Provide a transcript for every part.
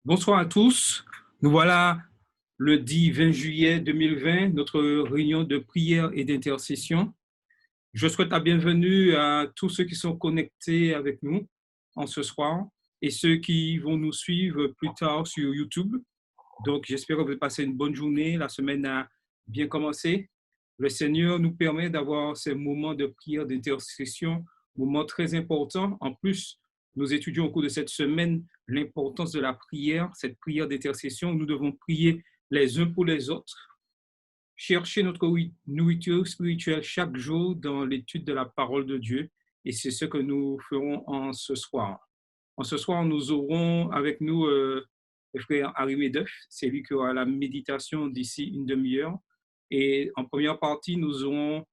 Bonsoir à tous. Nous voilà le 20 juillet 2020, notre réunion de prière et d'intercession. Je souhaite la bienvenue à tous ceux qui sont connectés avec nous en ce soir et ceux qui vont nous suivre plus tard sur YouTube. Donc, j'espère que vous passez une bonne journée. La semaine a bien commencé. Le Seigneur nous permet d'avoir ces moments de prière, d'intercession, moments très importants. En plus, nous étudions au cours de cette semaine l'importance de la prière, cette prière d'intercession. Nous devons prier les uns pour les autres, chercher notre nourriture spirituelle chaque jour dans l'étude de la parole de Dieu. Et c'est ce que nous ferons en ce soir. En ce soir, nous aurons avec nous le frère Harry Medeuf. C'est lui qui aura la méditation d'ici une demi-heure. Et en première partie, nous aurons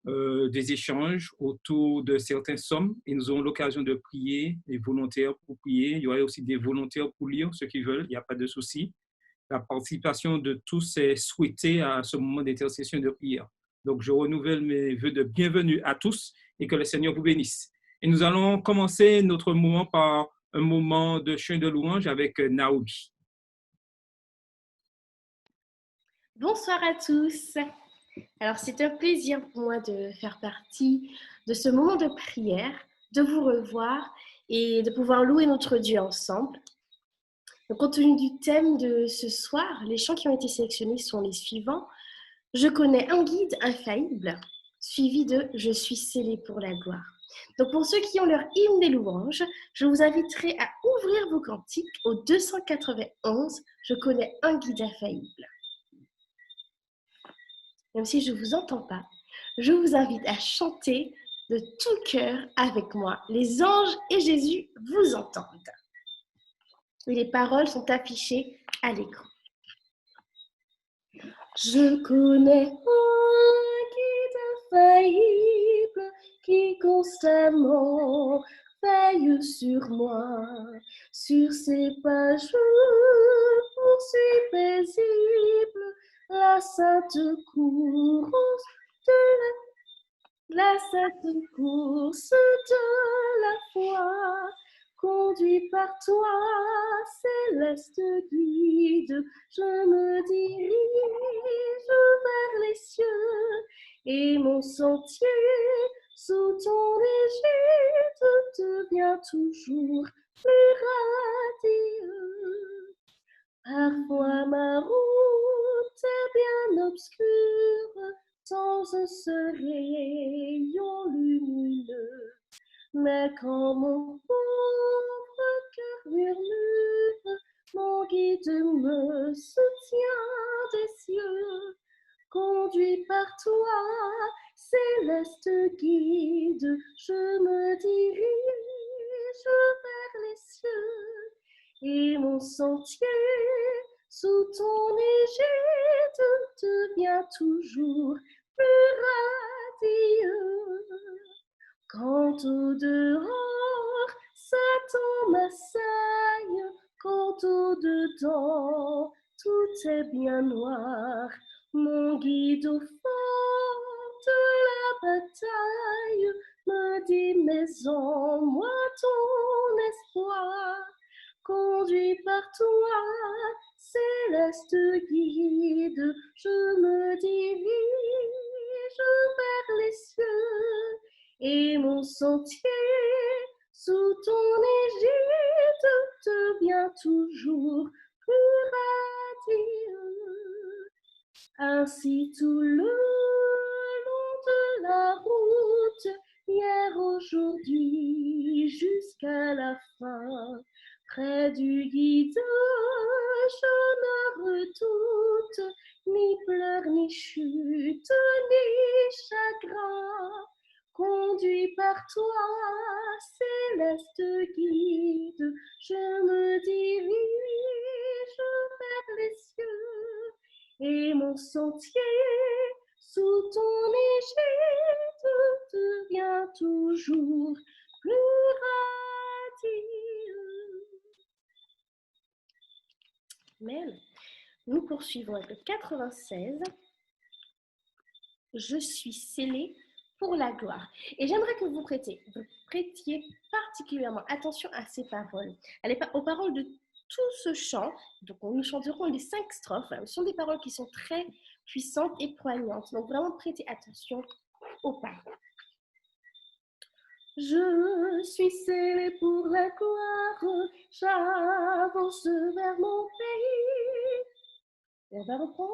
des échanges autour de certains sommes et nous aurons l'occasion de prier, des volontaires pour prier. Il y aura aussi des volontaires pour lire, ceux qui veulent, il n'y a pas de souci. La participation de tous est souhaitée à ce moment d'intercession et de prière. Donc, je renouvelle mes vœux de bienvenue à tous et que le Seigneur vous bénisse. Et nous allons commencer notre moment par un moment de chant de louange avec Naomi. Bonsoir à tous. Alors, c'est un plaisir pour moi de faire partie de ce moment de prière, de vous revoir et de pouvoir louer notre Dieu ensemble. Donc, compte tenu du thème de ce soir, les chants qui ont été sélectionnés sont les suivants. Je connais un guide infaillible, suivi de Je suis scellé pour la gloire. Donc, pour ceux qui ont leur hymne des louanges, je vous inviterai à ouvrir vos cantiques au 291. Je connais un guide infaillible. Même si je ne vous entends pas, je vous invite à chanter de tout cœur avec moi. Les anges et Jésus vous entendent. Et les paroles sont affichées à l'écran. Je connais un guide infaillible qui constamment veille sur moi. Sur ses pas, je poursuis paisible la sainte course la sainte course de la foi. Conduit par toi, céleste guide, je me dirige vers les cieux et mon sentier sous ton égide devient toujours plus radieux. Parfois ma route est bien obscure, sans ce rayon lumineux. Mais quand mon pauvre cœur murmure, mon guide me soutient des cieux. Conduit par toi, céleste guide, je me dirige vers les cieux. Et mon sentier, sous ton égide, devient toujours plus radieux. Quand au dehors, Satan m'assaille, quand au dedans, tout est bien noir, mon guide au fond de la bataille me dit, mais en moi ton espoir. Conduit par toi, céleste guide, je me dirige vers les cieux et mon sentier sous ton égide devient toujours plus radieux. Ainsi tout le long de la route, hier, aujourd'hui, jusqu'à la fin, près du guide, je ne redoute ni pleurs, ni chute, ni chagrin. Conduit par toi, céleste guide, je me dirige vers les cieux et mon sentier sous ton égide devient toujours plus radieux. Amen. Nous poursuivons avec le 96. Je suis scellé pour la gloire. Et j'aimerais que vous prêtiez particulièrement attention à ces paroles. Aux paroles de tout ce chant. Donc, nous chanterons les 5 strophes. Ce sont des paroles qui sont très puissantes et poignantes. Donc, vraiment prêtez attention aux paroles. Je suis scellée pour la gloire, j'avance vers mon pays. On va reprendre.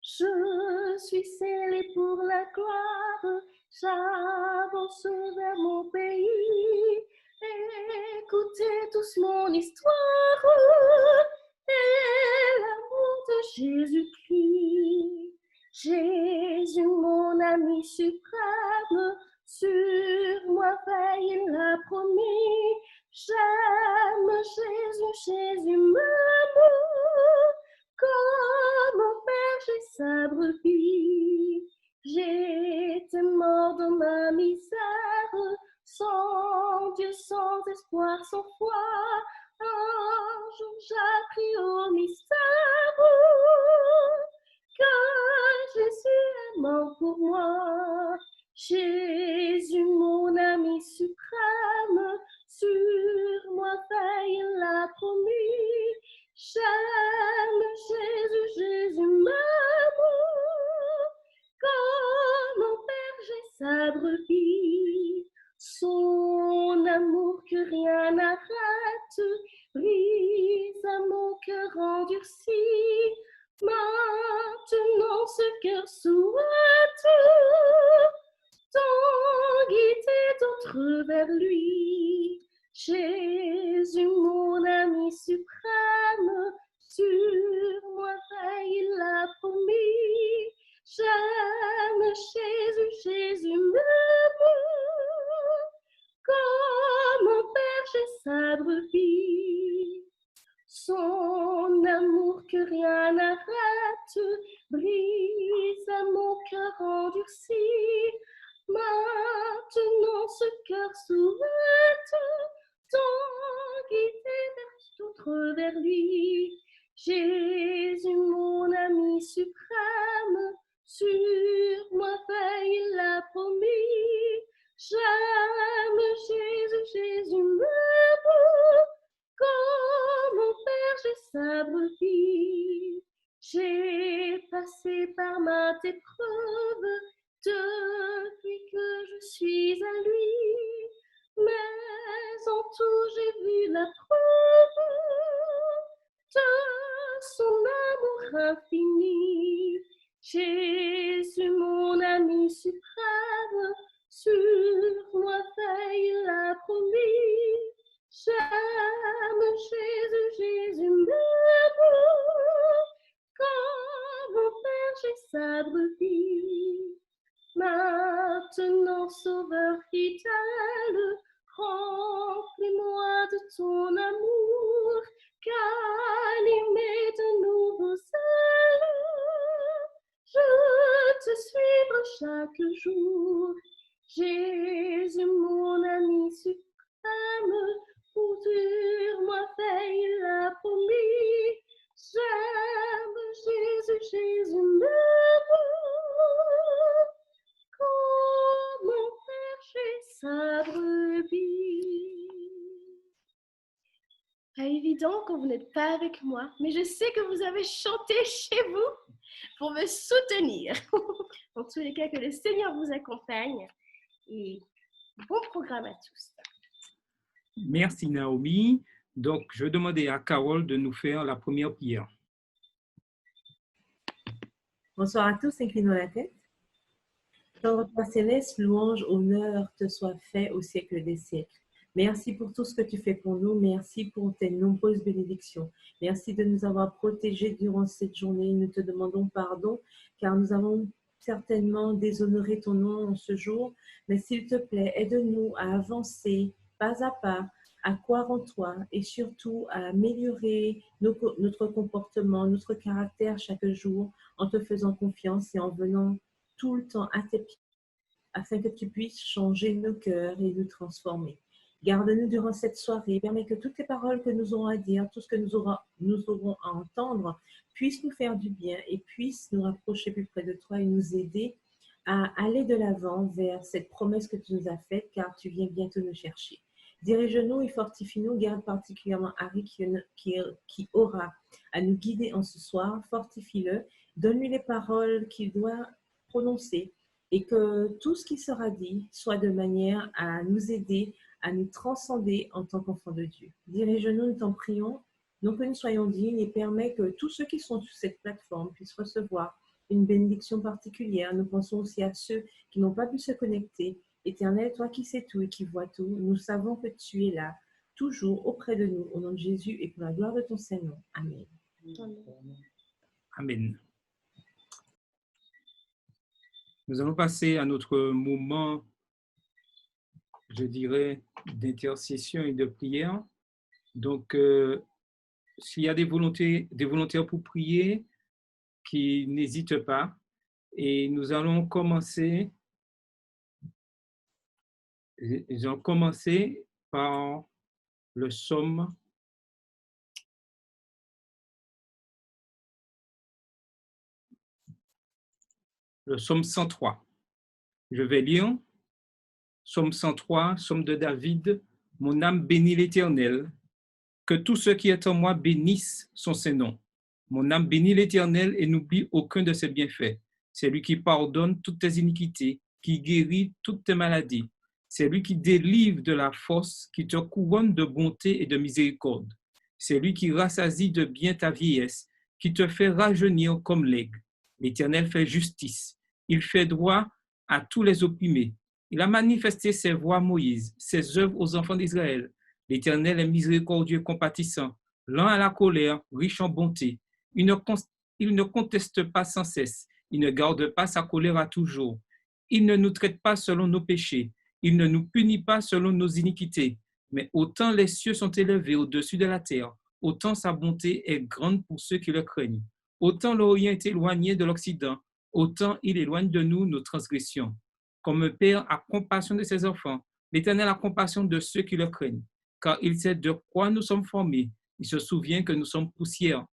Je suis scellée pour la gloire, j'avance vers mon pays. Écoutez tous mon histoire et l'amour de Jésus-Christ. Jésus, mon ami suprême, sur moi veille, il l'a promis. J'aime Jésus, Jésus m'aime, comme un berger sa brebis. J'étais mort dans ma misère, sans Dieu, sans espoir, sans foi. Un jour j'appris au mystère que Jésus est mort pour moi. Jésus, mon ami suprême, sur moi veille, il l'a promis. J'aime Jésus, Jésus m'aime, comme un berger sa brebis. Son amour que rien n'arrête brise à mon cœur endurci. Maintenant ce cœur souhaite tant guider d'autres vers lui. Jésus, mon ami suprême, sur moi veille, il l'a promis. J'aime Jésus, Jésus m'aime, comme un berger sa brebis. Son amour que rien n'arrête brise à mon cœur endurci. Maintenant ce cœur souhaite tant guider d'autres vers lui. Jésus, mon ami suprême, sur moi veille, il l'a promis. J'aime Jésus, Jésus m'aime, comme un berger sa brebis. J'ai passé par maintes épreuves depuis que je suis à lui, mais en tout j'ai vu la preuve de son amour infini. Jésus, mon ami suprême, sur moi veille, il l'a promis. J'aime Jésus, Jésus m'aime, comme un berger sa brebis. Maintenant, Sauveur fidèle, remplis-moi de ton amour, qu'animé de nouveaux ailes, je te suivrai chaque jour. Jésus, mon ami suprême, sur moi veille, il l'a promis. J'aime Jésus, Jésus m'aime, comme un berger sa brebis. Pas évident quand vous n'êtes pas avec moi, mais je sais que vous avez chanté chez vous pour me soutenir. En tous les cas, que le Seigneur vous accompagne et bon programme à tous. Merci Naomi. Donc, je vais demander à Carole de nous faire la première prière. Bonsoir à tous, inclinons la tête. Tendre Père Céleste, louange, honneur te soit fait au siècle des siècles. Merci pour tout ce que tu fais pour nous. Merci pour tes nombreuses bénédictions. Merci de nous avoir protégés durant cette journée. Nous te demandons pardon car nous avons certainement déshonoré ton nom en ce jour. Mais s'il te plaît, aide-nous à avancer pas à pas, à croire en toi et surtout à améliorer notre comportement, notre caractère chaque jour en te faisant confiance et en venant tout le temps à tes pieds afin que tu puisses changer nos cœurs et nous transformer. Garde-nous durant cette soirée, permets que toutes les paroles que nous aurons à dire, tout ce que nous aurons à entendre, puissent nous faire du bien et puissent nous rapprocher plus près de toi et nous aider à aller de l'avant vers cette promesse que tu nous as faite, car tu viens bientôt nous chercher. Dirige-nous et fortifie-nous, garde particulièrement Harry qui aura à nous guider en ce soir. Fortifie-le, donne-lui les paroles qu'il doit prononcer et que tout ce qui sera dit soit de manière à nous aider, à nous transcender en tant qu'enfants de Dieu. Dirige-nous, nous t'en prions, non que nous soyons dignes, et permets que tous ceux qui sont sur cette plateforme puissent recevoir une bénédiction particulière. Nous pensons aussi à ceux qui n'ont pas pu se connecter. Éternel, toi qui sais tout et qui vois tout, nous savons que tu es là, toujours auprès de nous, au nom de Jésus et pour la gloire de ton Saint-Nom. Amen. Amen. Nous allons passer à notre moment, je dirais, d'intercession et de prière. Donc, s'il y a des volontaires pour prier, qui n'hésitent pas. Et nous allons commencer par le psaume 103. Je vais lire psaume 103, psaume de David. Mon âme bénit l'Éternel. Que tout ce qui est en moi bénisse son Saint-Nom. Mon âme bénit l'Éternel et n'oublie aucun de ses bienfaits. C'est lui qui pardonne toutes tes iniquités, qui guérit toutes tes maladies. C'est lui qui délivre de la force, qui te couronne de bonté et de miséricorde. C'est lui qui rassasie de bien ta vieillesse, qui te fait rajeunir comme l'aigle. L'Éternel fait justice. Il fait droit à tous les opprimés. Il a manifesté ses voies à Moïse, ses œuvres aux enfants d'Israël. L'Éternel est miséricordieux et compatissant, lent à la colère, riche en bonté. Il ne conteste pas sans cesse. Il ne garde pas sa colère à toujours. Il ne nous traite pas selon nos péchés. Il ne nous punit pas selon nos iniquités. Mais autant les cieux sont élevés au-dessus de la terre, autant sa bonté est grande pour ceux qui le craignent. Autant l'Orient est éloigné de l'Occident, autant il éloigne de nous nos transgressions. Comme un père a compassion de ses enfants, l'Éternel a compassion de ceux qui le craignent, car il sait de quoi nous sommes formés. Il se souvient que nous sommes poussière.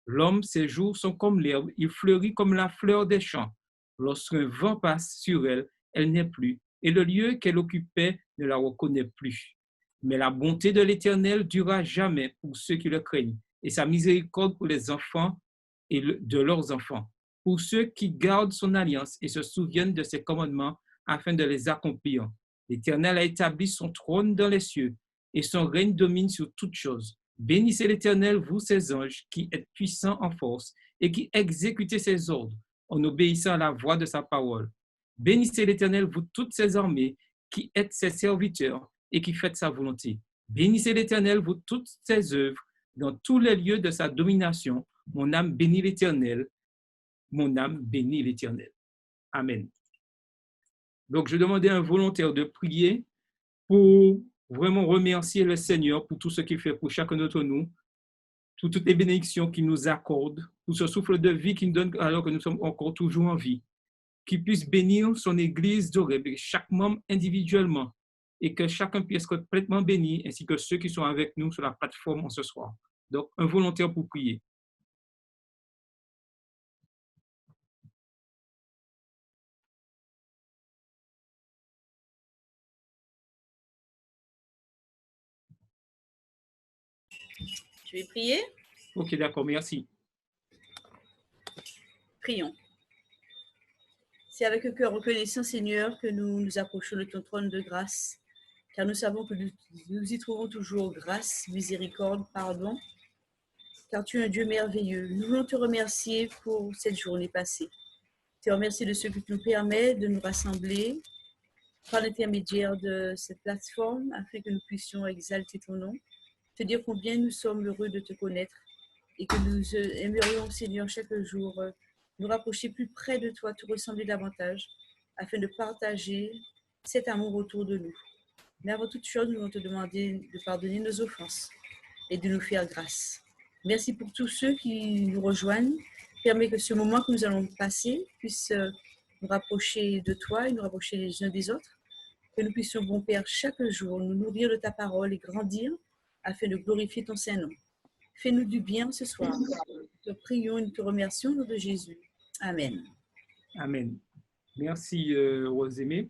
L'homme, ses jours sont comme l'herbe, il fleurit comme la fleur des champs. Lorsqu'un vent passe sur elle, elle n'est plus, et le lieu qu'elle occupait ne la reconnaît plus. Mais la bonté de l'Éternel durera jamais pour ceux qui le craignent, et sa miséricorde pour les enfants et de leurs enfants, pour ceux qui gardent son alliance et se souviennent de ses commandements afin de les accomplir. L'Éternel a établi son trône dans les cieux, et son règne domine sur toutes choses. Bénissez l'Éternel, vous ses anges, qui êtes puissants en force et qui exécutez ses ordres en obéissant à la voix de sa parole. Bénissez l'Éternel, vous toutes ses armées, qui êtes ses serviteurs et qui faites sa volonté. Bénissez l'Éternel, vous toutes ses œuvres, dans tous les lieux de sa domination. Mon âme bénit l'Éternel. Mon âme bénit l'Éternel. Amen. Donc, je demandais à un volontaire de prier pour vraiment remercier le Seigneur pour tout ce qu'il fait pour chacun d'entre nous, pour toutes les bénédictions qu'il nous accorde, pour ce souffle de vie qu'il nous donne alors que nous sommes encore toujours en vie, qu'il puisse bénir son Église d'Oreb, chaque membre individuellement, et que chacun puisse être complètement béni, ainsi que ceux qui sont avec nous sur la plateforme ce soir. Donc, un volontaire pour prier. Je vais prier. Ok, d'accord, merci. Prions. C'est avec un cœur reconnaissant, Seigneur, que nous nous approchons de ton trône de grâce, car nous savons que nous y trouvons toujours grâce, miséricorde, pardon, car tu es un Dieu merveilleux. Nous voulons te remercier pour cette journée passée. Te remercier de ce que tu nous permets de nous rassembler par l'intermédiaire de cette plateforme, afin que nous puissions exalter ton nom, te dire combien nous sommes heureux de te connaître et que nous aimerions, Seigneur, chaque jour nous rapprocher plus près de toi, te ressembler davantage, afin de partager cet amour autour de nous. Mais avant toute chose, nous voulons te demander de pardonner nos offenses et de nous faire grâce. Merci pour tous ceux qui nous rejoignent. Permets que ce moment que nous allons passer puisse nous rapprocher de toi et nous rapprocher les uns des autres. Que nous puissions, bon Père, chaque jour nous nourrir de ta parole et grandir afin de glorifier ton Saint-Nom. Fais-nous du bien ce soir. Nous te prions et nous te remercions au nom de Jésus. Amen. Amen. Merci, Rosemée.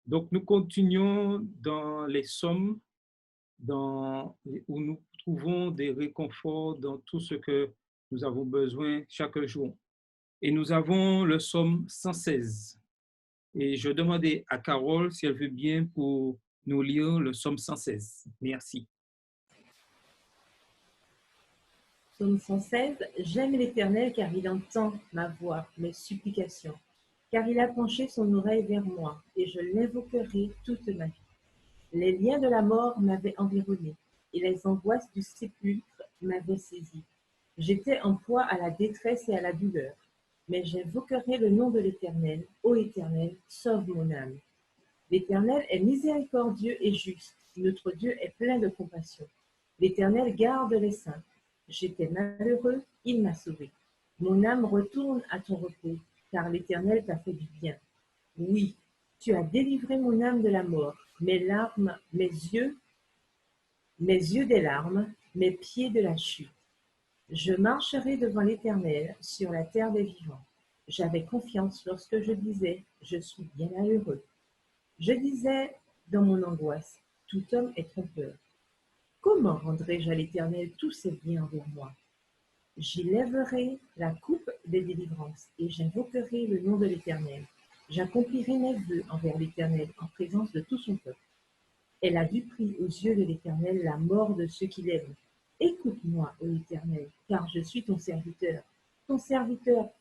Donc, nous continuons dans les psaumes où nous trouvons des réconforts dans tout ce que nous avons besoin chaque jour. Et nous avons le psaume 116. Et je demandais à Carole si elle veut bien pour nous lire le psaume 116. Merci. Psaume 116. J'aime l'Éternel car il entend ma voix, mes supplications. Car il a penché son oreille vers moi et je l'invoquerai toute ma vie. Les liens de la mort m'avaient environné et les angoisses du sépulcre m'avaient saisi. J'étais en proie à la détresse et à la douleur. Mais j'invoquerai le nom de l'Éternel. Ô Éternel, sauve mon âme. L'Éternel est miséricordieux et juste. Notre Dieu est plein de compassion. L'Éternel garde les saints. J'étais malheureux, il m'a sauvé. Mon âme retourne à ton repos, car l'Éternel t'a fait du bien. Oui, tu as délivré mon âme de la mort, mes yeux des larmes, mes pieds de la chute. Je marcherai devant l'Éternel sur la terre des vivants. J'avais confiance lorsque je disais, je suis bien malheureux. Je disais dans mon angoisse, tout homme est trompeur. Comment rendrai-je à l'Éternel tous ses biens envers moi? J'y lèverai la coupe des délivrances et j'invoquerai le nom de l'Éternel. J'accomplirai mes vœux envers l'Éternel en présence de tout son peuple. Elle a du prix aux yeux de l'Éternel la mort de ceux qui l'aiment. Écoute-moi, ô Éternel, car je suis ton serviteur,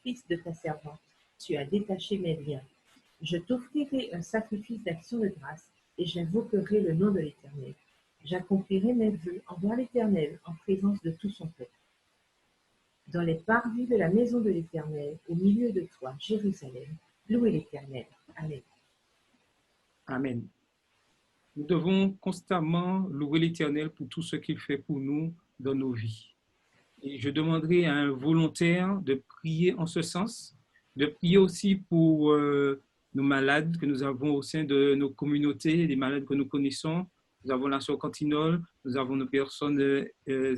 fils de ta servante. Tu as détaché mes liens. Je t'offrirai un sacrifice d'action de grâce et j'invoquerai le nom de l'Éternel. J'accomplirai mes vœux envers l'Éternel en présence de tout son peuple. Dans les parvis de la maison de l'Éternel, au milieu de toi, Jérusalem, louez l'Éternel. Amen. Amen. Nous devons constamment louer l'Éternel pour tout ce qu'il fait pour nous dans nos vies. Et je demanderai à un volontaire de prier en ce sens, de prier aussi pour nos malades que nous avons au sein de nos communautés, les malades que nous connaissons. Nous avons la sœur Cantinole, nous avons nos personnes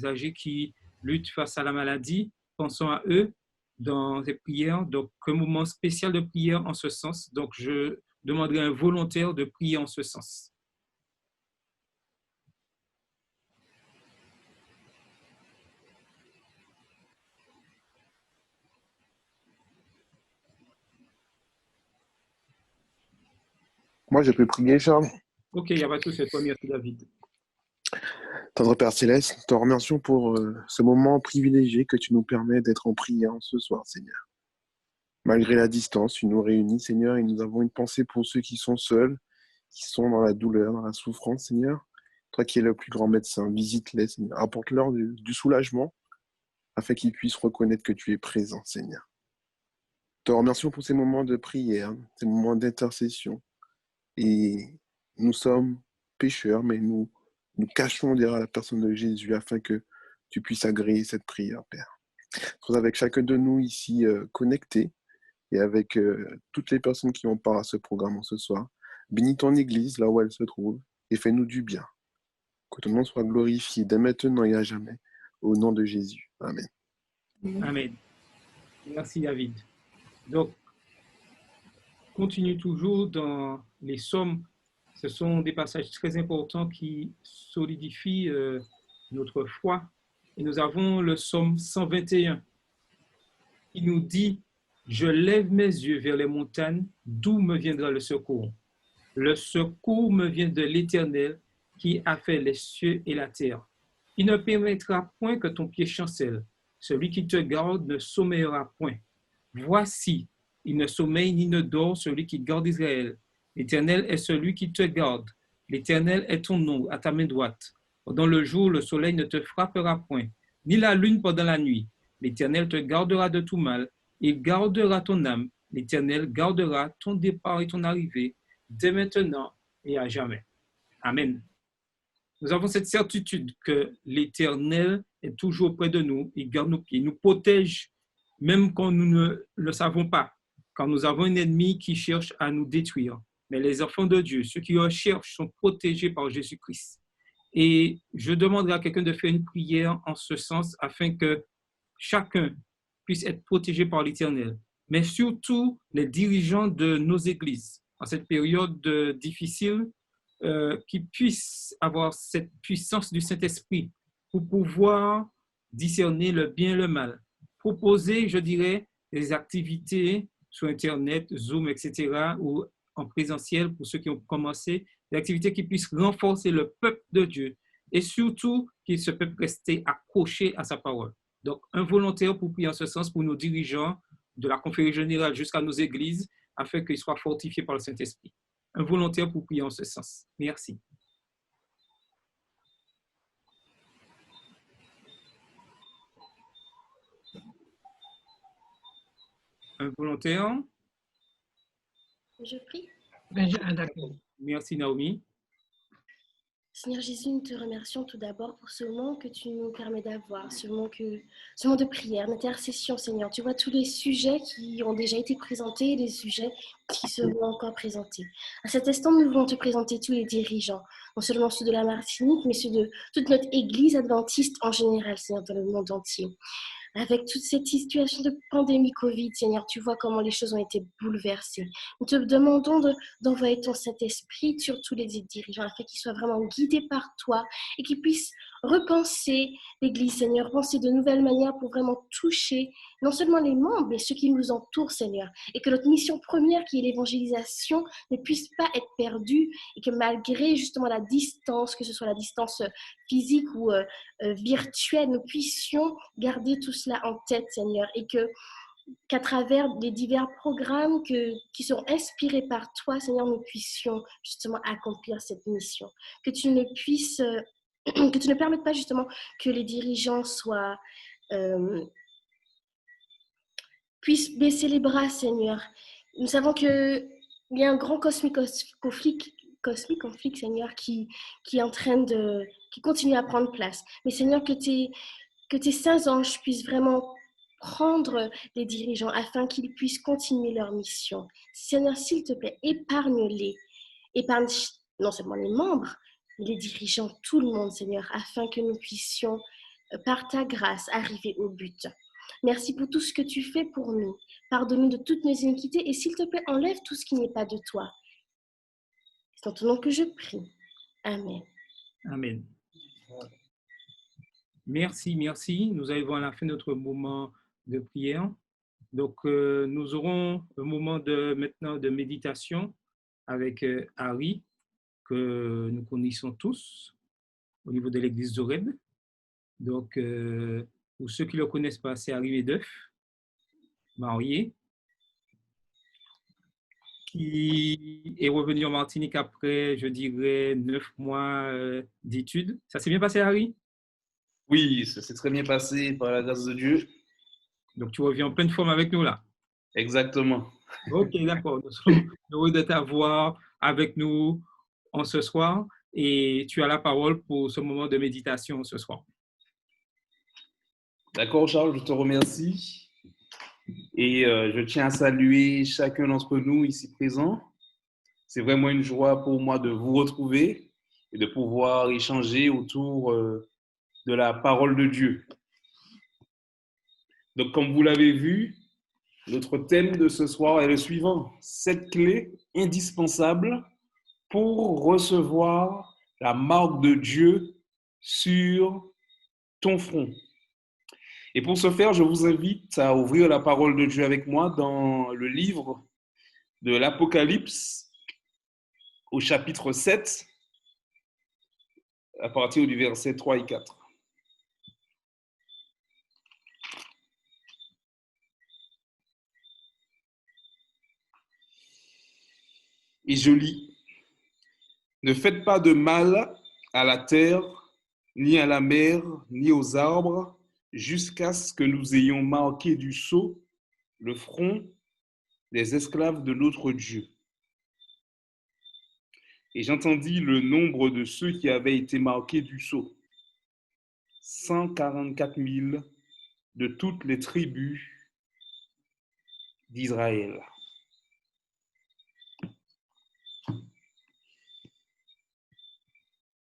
âgées qui luttent face à la maladie. Pensons à eux dans ces prières. Donc, un moment spécial de prière en ce sens. Donc, je demanderai à un volontaire de prier en ce sens. Moi, je peux prier, Charles. Ok, il n'y a pas de souci. Merci, David. Tendre Père Céleste, nous te remercions pour ce moment privilégié que tu nous permets d'être en prière ce soir, Seigneur. Malgré la distance, tu nous réunis, Seigneur, et nous avons une pensée pour ceux qui sont seuls, qui sont dans la douleur, dans la souffrance, Seigneur. Toi qui es le plus grand médecin, visite-les, Seigneur. Apporte-leur du soulagement afin qu'ils puissent reconnaître que tu es présent, Seigneur. Te remercions pour ces moments de prière, ces moments d'intercession. Et nous sommes pécheurs, mais nous cachons derrière la personne de Jésus afin que tu puisses agréer cette prière, Père. Sois avec chacun de nous ici connectés et avec toutes les personnes qui ont part à ce programme ce soir. Bénis ton Église là où elle se trouve et fais-nous du bien. Que ton nom soit glorifié dès maintenant et à jamais. Au nom de Jésus. Amen. Amen. Merci, David. Donc, continue toujours dans les psaumes. Ce sont des passages très importants qui solidifient notre foi. Et nous avons le psaume 121 qui nous dit « Je lève mes yeux vers les montagnes, d'où me viendra le secours? Le secours me vient de l'Éternel qui a fait les cieux et la terre. Il ne permettra point que ton pied chancelle. Celui qui te garde ne sommeillera point. Voici, il ne sommeille ni ne dort celui qui garde Israël. L'Éternel est celui qui te garde. L'Éternel est ton nom à ta main droite. Pendant le jour, le soleil ne te frappera point, ni la lune pendant la nuit. L'Éternel te gardera de tout mal. Il gardera ton âme. L'Éternel gardera ton départ et ton arrivée, dès maintenant et à jamais. Amen. Nous avons cette certitude que l'Éternel est toujours près de nous. Il garde nos pieds, il nous protège, même quand nous ne le savons pas, quand nous avons un ennemi qui cherche à nous détruire. Mais les enfants de Dieu, ceux qui recherchent, sont protégés par Jésus-Christ. Et je demanderai à quelqu'un de faire une prière en ce sens afin que chacun puisse être protégé par l'Éternel. Mais surtout, les dirigeants de nos églises, en cette période difficile, qu'ils puissent avoir cette puissance du Saint-Esprit pour pouvoir discerner le bien et le mal. Proposer, je dirais, des activités sur Internet, Zoom, etc., ou en présentiel pour ceux qui ont commencé, des activités qui puissent renforcer le peuple de Dieu et surtout qu'il se peut rester accroché à sa parole. Donc, un volontaire pour prier en ce sens pour nos dirigeants de la conférence générale jusqu'à nos églises afin qu'ils soient fortifiés par le Saint-Esprit. Un volontaire pour prier en ce sens. Merci. Un volontaire. Je prie. Merci Naomi. Seigneur Jésus, nous te remercions tout d'abord pour ce moment que tu nous permets d'avoir, ce moment de prière, d'intercession, Seigneur. Tu vois tous les sujets qui ont déjà été présentés et les sujets qui seront encore présentés. À cet instant, nous voulons te présenter tous les dirigeants, non seulement ceux de la Martinique, mais ceux de toute notre Église adventiste en général, Seigneur, dans le monde entier. Avec toute cette situation de pandémie Covid, Seigneur, tu vois comment les choses ont été bouleversées. Nous te demandons d'envoyer ton Saint-Esprit sur tous les dirigeants afin qu'ils soient vraiment guidés par toi et qu'ils puissent repenser l'Église, Seigneur, penser de nouvelles manières pour vraiment toucher non seulement les membres, mais ceux qui nous entourent, Seigneur. Et que notre mission première, qui est l'évangélisation, ne puisse pas être perdue et que malgré justement la distance, que ce soit la distance physique ou virtuelle, nous puissions garder tout cela en tête, Seigneur, et qu'à travers les divers programmes qui sont inspirés par toi, Seigneur, nous puissions justement accomplir cette mission. Que tu ne permettes pas justement que les dirigeants puissent baisser les bras, Seigneur. Nous savons qu'il y a un grand conflit, Seigneur, qui est en train qui continue à prendre place. Mais Seigneur, que tes saints anges puissent vraiment prendre les dirigeants afin qu'ils puissent continuer leur mission. Seigneur, s'il te plaît, épargne-les. Épargne non seulement les membres, mais les dirigeants, tout le monde, Seigneur, afin que nous puissions, par ta grâce, arriver au but. Merci pour tout ce que tu fais pour nous. Pardonne-nous de toutes nos iniquités et s'il te plaît, enlève tout ce qui n'est pas de toi. C'est en ton nom que je prie. Amen. Amen. Merci. Nous arrivons à la fin de notre moment de prière. Donc, nous aurons un moment maintenant de méditation avec Harry, que nous connaissons tous au niveau de l'église d'Oreb. Donc, pour ceux qui ne le connaissent pas, c'est Harry Medeuf, marié, qui est revenu en Martinique après, je dirais, 9 mois d'études. Ça s'est bien passé, Harry? Oui, ça s'est très bien passé par la grâce de Dieu. Donc, tu reviens en pleine forme avec nous là. Exactement. Ok, d'accord. Nous sommes heureux de t'avoir avec nous ce soir et tu as la parole pour ce moment de méditation ce soir. D'accord, Charles, je te remercie. Et je tiens à saluer chacun d'entre nous ici présents. C'est vraiment une joie pour moi de vous retrouver et de pouvoir échanger autour de la parole de Dieu. Donc, comme vous l'avez vu, notre thème de ce soir est le suivant: 7 clés indispensables pour recevoir la marque de Dieu sur ton front. Et pour ce faire, je vous invite à ouvrir la parole de Dieu avec moi dans le livre de l'Apocalypse au chapitre 7, à partir du verset 3 et 4. Et je lis: Ne faites pas de mal à la terre, ni à la mer, ni aux arbres, jusqu'à ce que nous ayons marqué du sceau le front des esclaves de notre Dieu. Et j'entendis le nombre de ceux qui avaient été marqués du sceau: 144 000 de toutes les tribus d'Israël.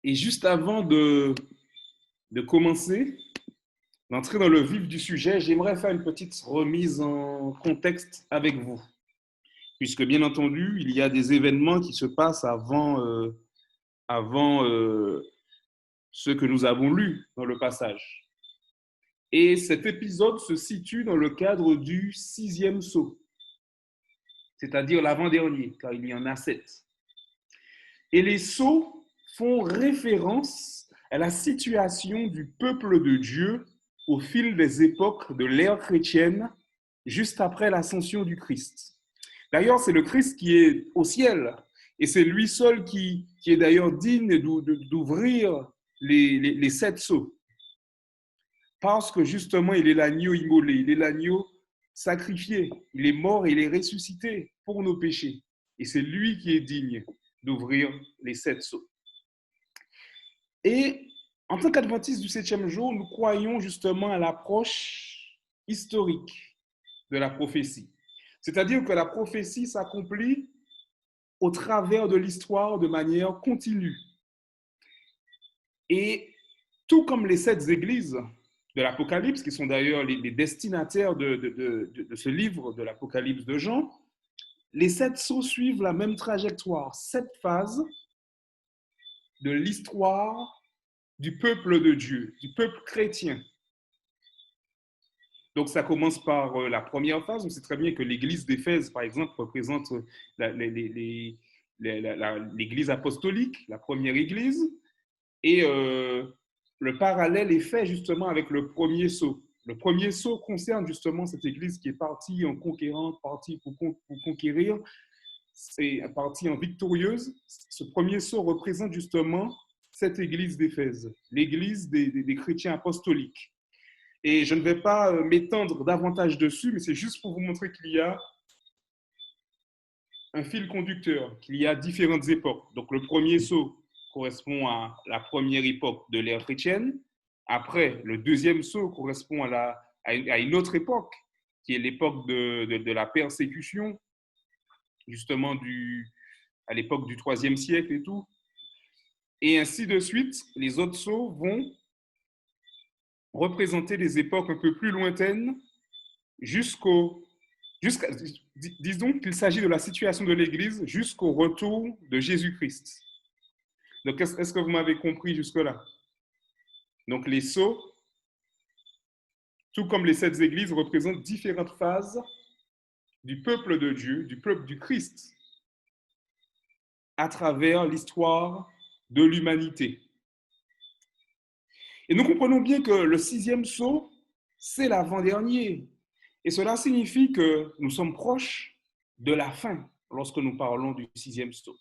Et juste avant de commencer, d'entrer dans le vif du sujet, j'aimerais faire une petite remise en contexte avec vous. Puisque bien entendu, il y a des événements qui se passent avant avant ce que nous avons lu dans le passage. Et cet épisode se situe dans le cadre du 6e sceau, c'est-à-dire l'avant-dernier, car il y en a 7. Et les sceaux font référence à la situation du peuple de Dieu au fil des époques de l'ère chrétienne, juste après l'ascension du Christ. D'ailleurs, c'est le Christ qui est au ciel, et c'est lui seul qui est d'ailleurs digne d'ouvrir les 7 sceaux. Parce que justement, il est l'agneau immolé, il est l'agneau sacrifié, il est mort et il est ressuscité pour nos péchés. Et c'est lui qui est digne d'ouvrir les 7 sceaux. Et en tant qu'adventistes du 7e jour, nous croyons justement à l'approche historique de la prophétie. C'est-à-dire que la prophétie s'accomplit au travers de l'histoire de manière continue. Et tout comme les 7 églises de l'Apocalypse, qui sont d'ailleurs les destinataires de ce livre de l'Apocalypse de Jean, les 7 sceaux suivent la même trajectoire, 7 phases de l'histoire du peuple de Dieu, du peuple chrétien. Donc, ça commence par la première phase. On sait très bien que l'église d'Éphèse, par exemple, représente l'église apostolique, la première église. Et le parallèle est fait justement avec le premier sceau. Le premier sceau concerne justement cette église qui est partie en conquérante, partie pour conquérir, c'est partie en victorieuse. Ce premier sceau représente justement cette église d'Éphèse, l'église des chrétiens apostoliques. Et je ne vais pas m'étendre davantage dessus, mais c'est juste pour vous montrer qu'il y a un fil conducteur, qu'il y a différentes époques. Donc le premier sceau correspond à la première époque de l'ère chrétienne. Après, le deuxième sceau correspond à une autre époque, qui est l'époque de la persécution, justement à l'époque du 3e siècle et tout. Et ainsi de suite, les autres sceaux vont représenter des époques un peu plus lointaines disons qu'il s'agit de la situation de l'Église jusqu'au retour de Jésus-Christ. Donc, est-ce que vous m'avez compris jusque-là? Donc, les sceaux, tout comme les 7 églises, représentent différentes phases du peuple de Dieu, du peuple du Christ, à travers l'histoire de l'humanité. Et nous comprenons bien que le 6e sceau, c'est l'avant-dernier. Et cela signifie que nous sommes proches de la fin lorsque nous parlons du 6e sceau.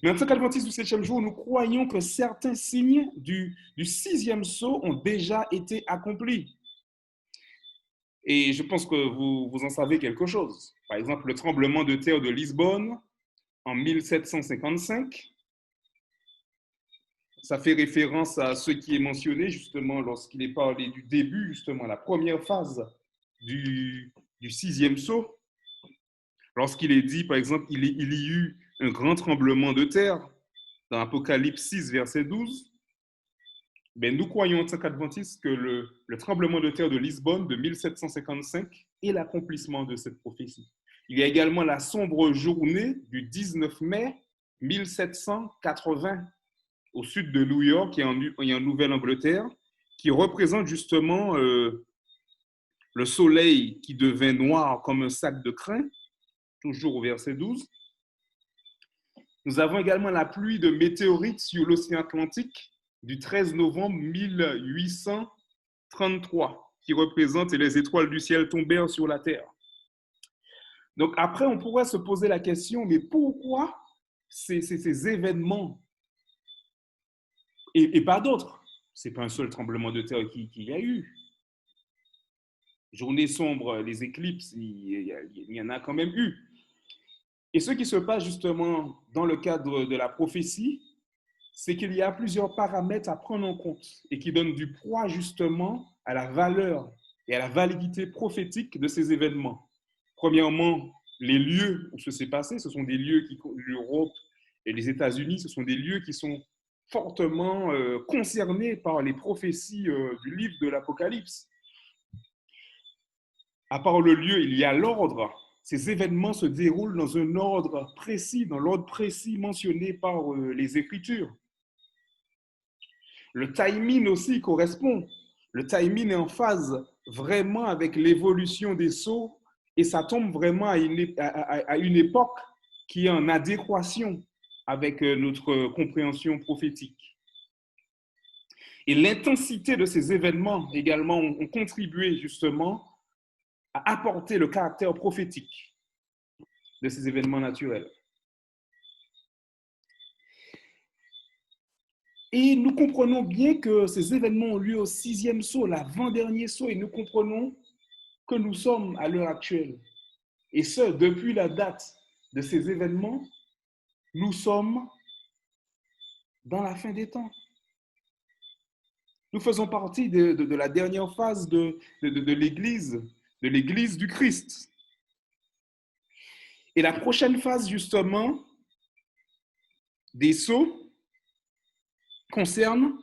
Mais en tant qu'adventistes du 7e jour, nous croyons que certains signes du 6e sceau ont déjà été accomplis. Et je pense que vous en savez quelque chose. Par exemple, le tremblement de terre de Lisbonne en 1755. Ça fait référence à ce qui est mentionné justement lorsqu'il est parlé du début, justement, la première phase du 6e sceau. Lorsqu'il est dit, par exemple, il y eut un grand tremblement de terre dans Apocalypse 6, verset 12, ben, nous croyons en tant qu'adventistes que le tremblement de terre de Lisbonne de 1755 est l'accomplissement de cette prophétie. Il y a également la sombre journée du 19 mai 1780 au sud de New York et en Nouvelle-Angleterre, qui représente justement le soleil qui devint noir comme un sac de crin, toujours au verset 12. Nous avons également la pluie de météorites sur l'océan Atlantique du 13 novembre 1833, qui représente les étoiles du ciel tombèrent sur la terre. Donc après, on pourrait se poser la question, mais pourquoi ces événements et pas d'autres? Ce n'est pas un seul tremblement de terre qu'il y a eu. Journée sombre, les éclipses, il y en a quand même eu. Et ce qui se passe justement dans le cadre de la prophétie, c'est qu'il y a plusieurs paramètres à prendre en compte et qui donnent du poids justement à la valeur et à la validité prophétique de ces événements. Premièrement, les lieux où ça s'est passé, ce sont des lieux l'Europe et les États-Unis, ce sont des lieux qui sont fortement concernés par les prophéties du livre de l'Apocalypse. À part le lieu, il y a l'ordre ces événements se déroulent dans un ordre précis, dans l'ordre précis mentionné par les Écritures. Le timing aussi correspond. Le timing est en phase vraiment avec l'évolution des sceaux et ça tombe vraiment à une époque qui est en adéquation avec notre compréhension prophétique. Et l'intensité de ces événements également ont contribué justement à apporter le caractère prophétique de ces événements naturels. Et nous comprenons bien que ces événements ont lieu au 6e sceau, l'avant-dernier sceau, et nous comprenons que nous sommes à l'heure actuelle. Et ce, depuis la date de ces événements, nous sommes dans la fin des temps. Nous faisons partie de la dernière phase de l'Église du Christ. Et la prochaine phase, justement, des sceaux concerne,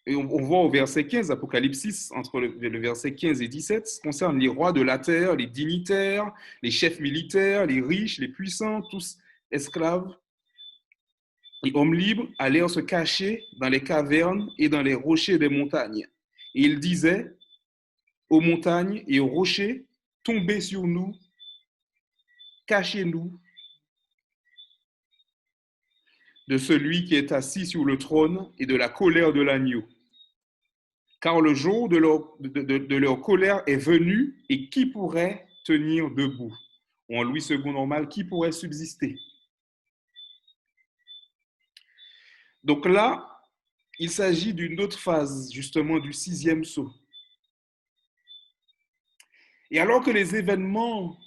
et on voit au verset 15, Apocalypse, entre le verset 15 et 17, concerne les rois de la terre, les dignitaires, les chefs militaires, les riches, les puissants, tous esclaves et hommes libres allèrent se cacher dans les cavernes et dans les rochers des montagnes. Et il disait aux montagnes et aux rochers, tombez sur nous, cachez-nous de celui qui est assis sur le trône et de la colère de l'agneau. Car le jour de leur colère est venu, et qui pourrait tenir debout? Ou en Louis II normal, qui pourrait subsister? Donc là, il s'agit d'une autre phase, justement, du 6e sceau. Et alors que les événements,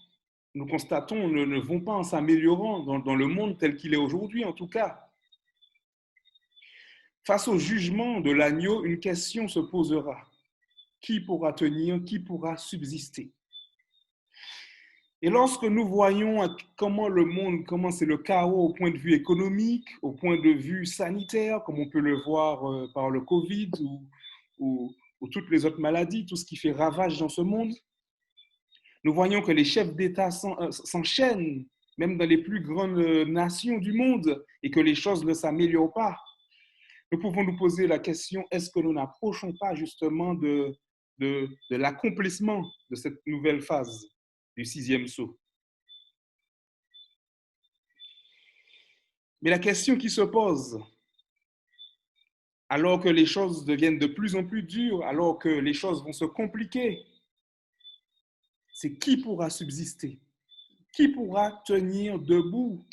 nous constatons, ne vont pas en s'améliorant dans le monde tel qu'il est aujourd'hui, en tout cas, face au jugement de l'agneau, une question se posera. Qui pourra tenir, qui pourra subsister? Et lorsque nous voyons comment le monde, comment c'est le chaos au point de vue économique, au point de vue sanitaire, comme on peut le voir par le Covid ou toutes les autres maladies, tout ce qui fait ravage dans ce monde, nous voyons que les chefs d'État s'enchaînent, même dans les plus grandes nations du monde, et que les choses ne s'améliorent pas. Nous pouvons nous poser la question, est-ce que nous n'approchons pas justement de l'accomplissement de cette nouvelle phase du 6e sceau? Mais la question qui se pose, alors que les choses deviennent de plus en plus dures, alors que les choses vont se compliquer, c'est qui pourra subsister? Qui pourra tenir debout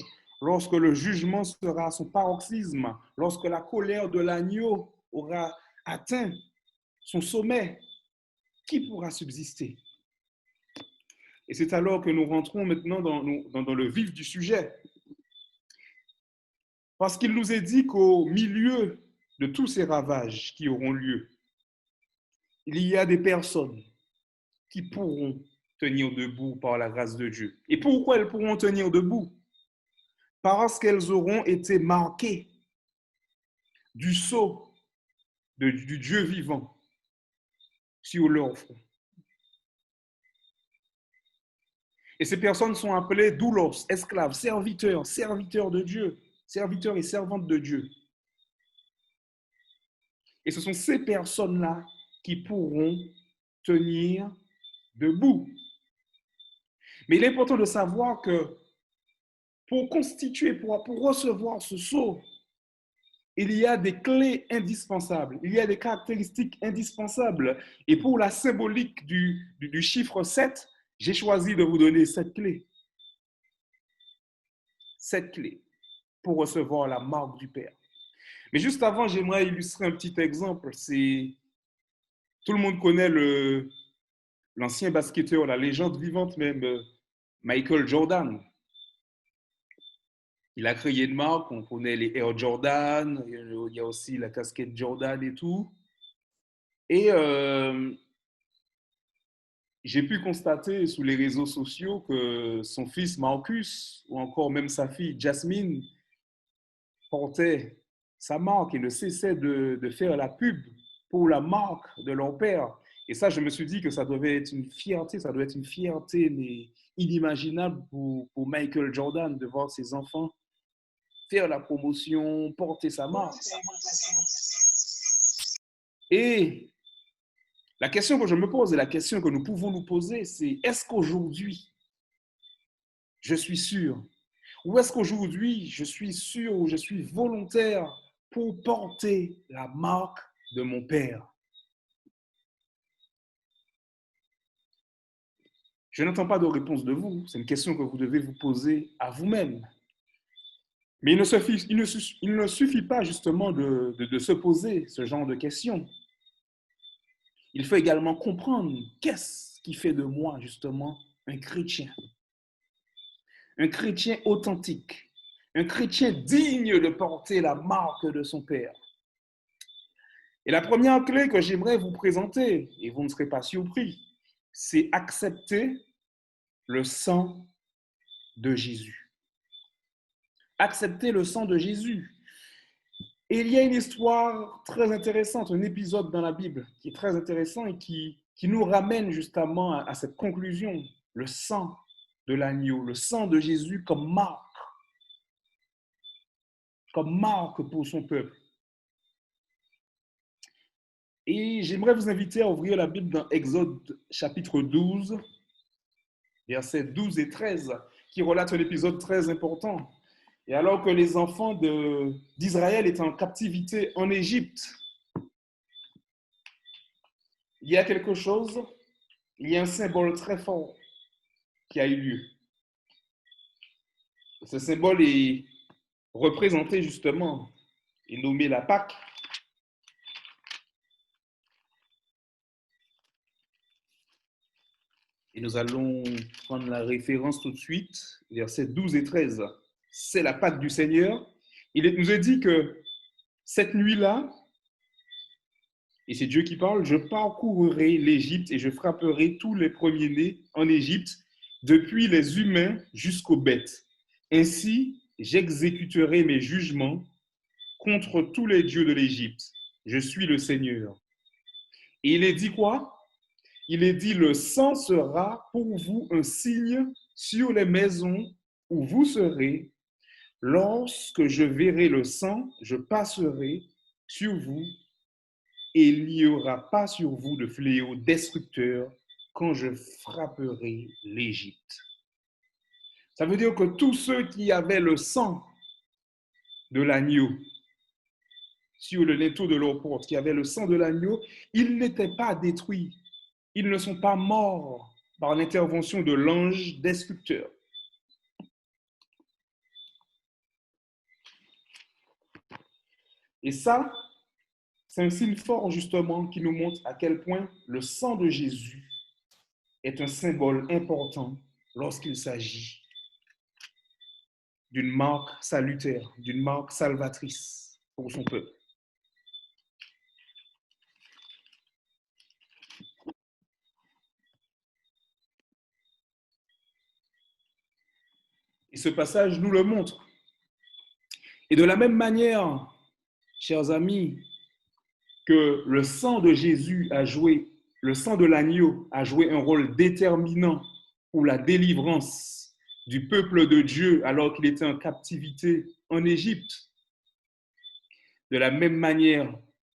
lorsque le jugement sera à son paroxysme, lorsque la colère de l'agneau aura atteint son sommet? Qui pourra subsister? Et c'est alors que nous rentrons maintenant dans le vif du sujet. Parce qu'il nous est dit qu'au milieu de tous ces ravages qui auront lieu, il y a des personnes qui pourront tenir debout par la grâce de Dieu. Et pourquoi elles pourront tenir debout? Parce qu'elles auront été marquées du sceau du Dieu vivant sur leur front. Et ces personnes sont appelées doulos, esclaves, serviteurs de Dieu, serviteurs et servantes de Dieu. Et ce sont ces personnes-là qui pourront tenir debout. Mais il est important de savoir que pour constituer, pour recevoir ce sceau, il y a des clés indispensables, il y a des caractéristiques indispensables. Et pour la symbolique du chiffre 7, j'ai choisi de vous donner 7 clés. 7 clés pour recevoir la marque du Père. Mais juste avant, j'aimerais illustrer un petit exemple. Tout le monde connaît l'ancien basketteur, la légende vivante même, Michael Jordan. Il a créé une marque, on connaît les Air Jordan, il y a aussi la casquette Jordan et tout. Et j'ai pu constater sur les réseaux sociaux que son fils Marcus, ou encore même sa fille Jasmine, portaient sa marque et ne cessaient de faire la pub pour la marque de leur père. Et ça, je me suis dit que ça devait être une fierté, ça doit être une fierté mais inimaginable pour Michael Jordan de voir ses enfants faire la promotion, porter sa marque. Et la question que je me pose et la question que nous pouvons nous poser, c'est est-ce qu'aujourd'hui, je suis sûr, ou est-ce qu'aujourd'hui, je suis sûr ou je suis volontaire pour porter la marque de mon Père? Je n'entends pas de réponse de vous. C'est une question que vous devez vous poser à vous-même. Mais il ne suffit pas justement de se poser ce genre de questions. Il faut également comprendre qu'est-ce qui fait de moi justement un chrétien authentique, un chrétien digne de porter la marque de son Père. Et la première clé que j'aimerais vous présenter, et vous ne serez pas surpris, c'est accepter le sang de Jésus. Accepter le sang de Jésus. Et il y a une histoire très intéressante, un épisode dans la Bible qui est très intéressant et qui nous ramène justement à cette conclusion. Le sang de l'agneau, le sang de Jésus comme marque pour son peuple. Et j'aimerais vous inviter à ouvrir la Bible dans Exode chapitre 12, versets 12 et 13, qui relate un épisode très important. Et alors que les enfants d'Israël étaient en captivité en Égypte, il y a quelque chose, il y a un symbole très fort qui a eu lieu. Ce symbole est représenté justement et nommé la Pâque. Et nous allons prendre la référence tout de suite, versets 12 et 13. C'est la Pâque du Seigneur. Il nous est dit que cette nuit-là, et c'est Dieu qui parle, je parcourrai l'Égypte et je frapperai tous les premiers-nés en Égypte, depuis les humains jusqu'aux bêtes. Ainsi, j'exécuterai mes jugements contre tous les dieux de l'Égypte. Je suis le Seigneur. Et il est dit quoi? Il est dit, le sang sera pour vous un signe sur les maisons où vous serez. Lorsque je verrai le sang, je passerai sur vous et il n'y aura pas sur vous de fléau destructeur quand je frapperai l'Égypte. Ça veut dire que tous ceux qui avaient le sang de l'agneau sur le linteau de leur porte, qui avaient le sang de l'agneau, ils n'étaient pas détruits. Ils ne sont pas morts par l'intervention de l'ange destructeur. Et ça, c'est un signe fort justement qui nous montre à quel point le sang de Jésus est un symbole important lorsqu'il s'agit d'une marque salutaire, d'une marque salvatrice pour son peuple. Et ce passage nous le montre. Et de la même manière, chers amis, que le sang de Jésus le sang de l'agneau a joué un rôle déterminant pour la délivrance du peuple de Dieu alors qu'il était en captivité en Égypte. De la même manière,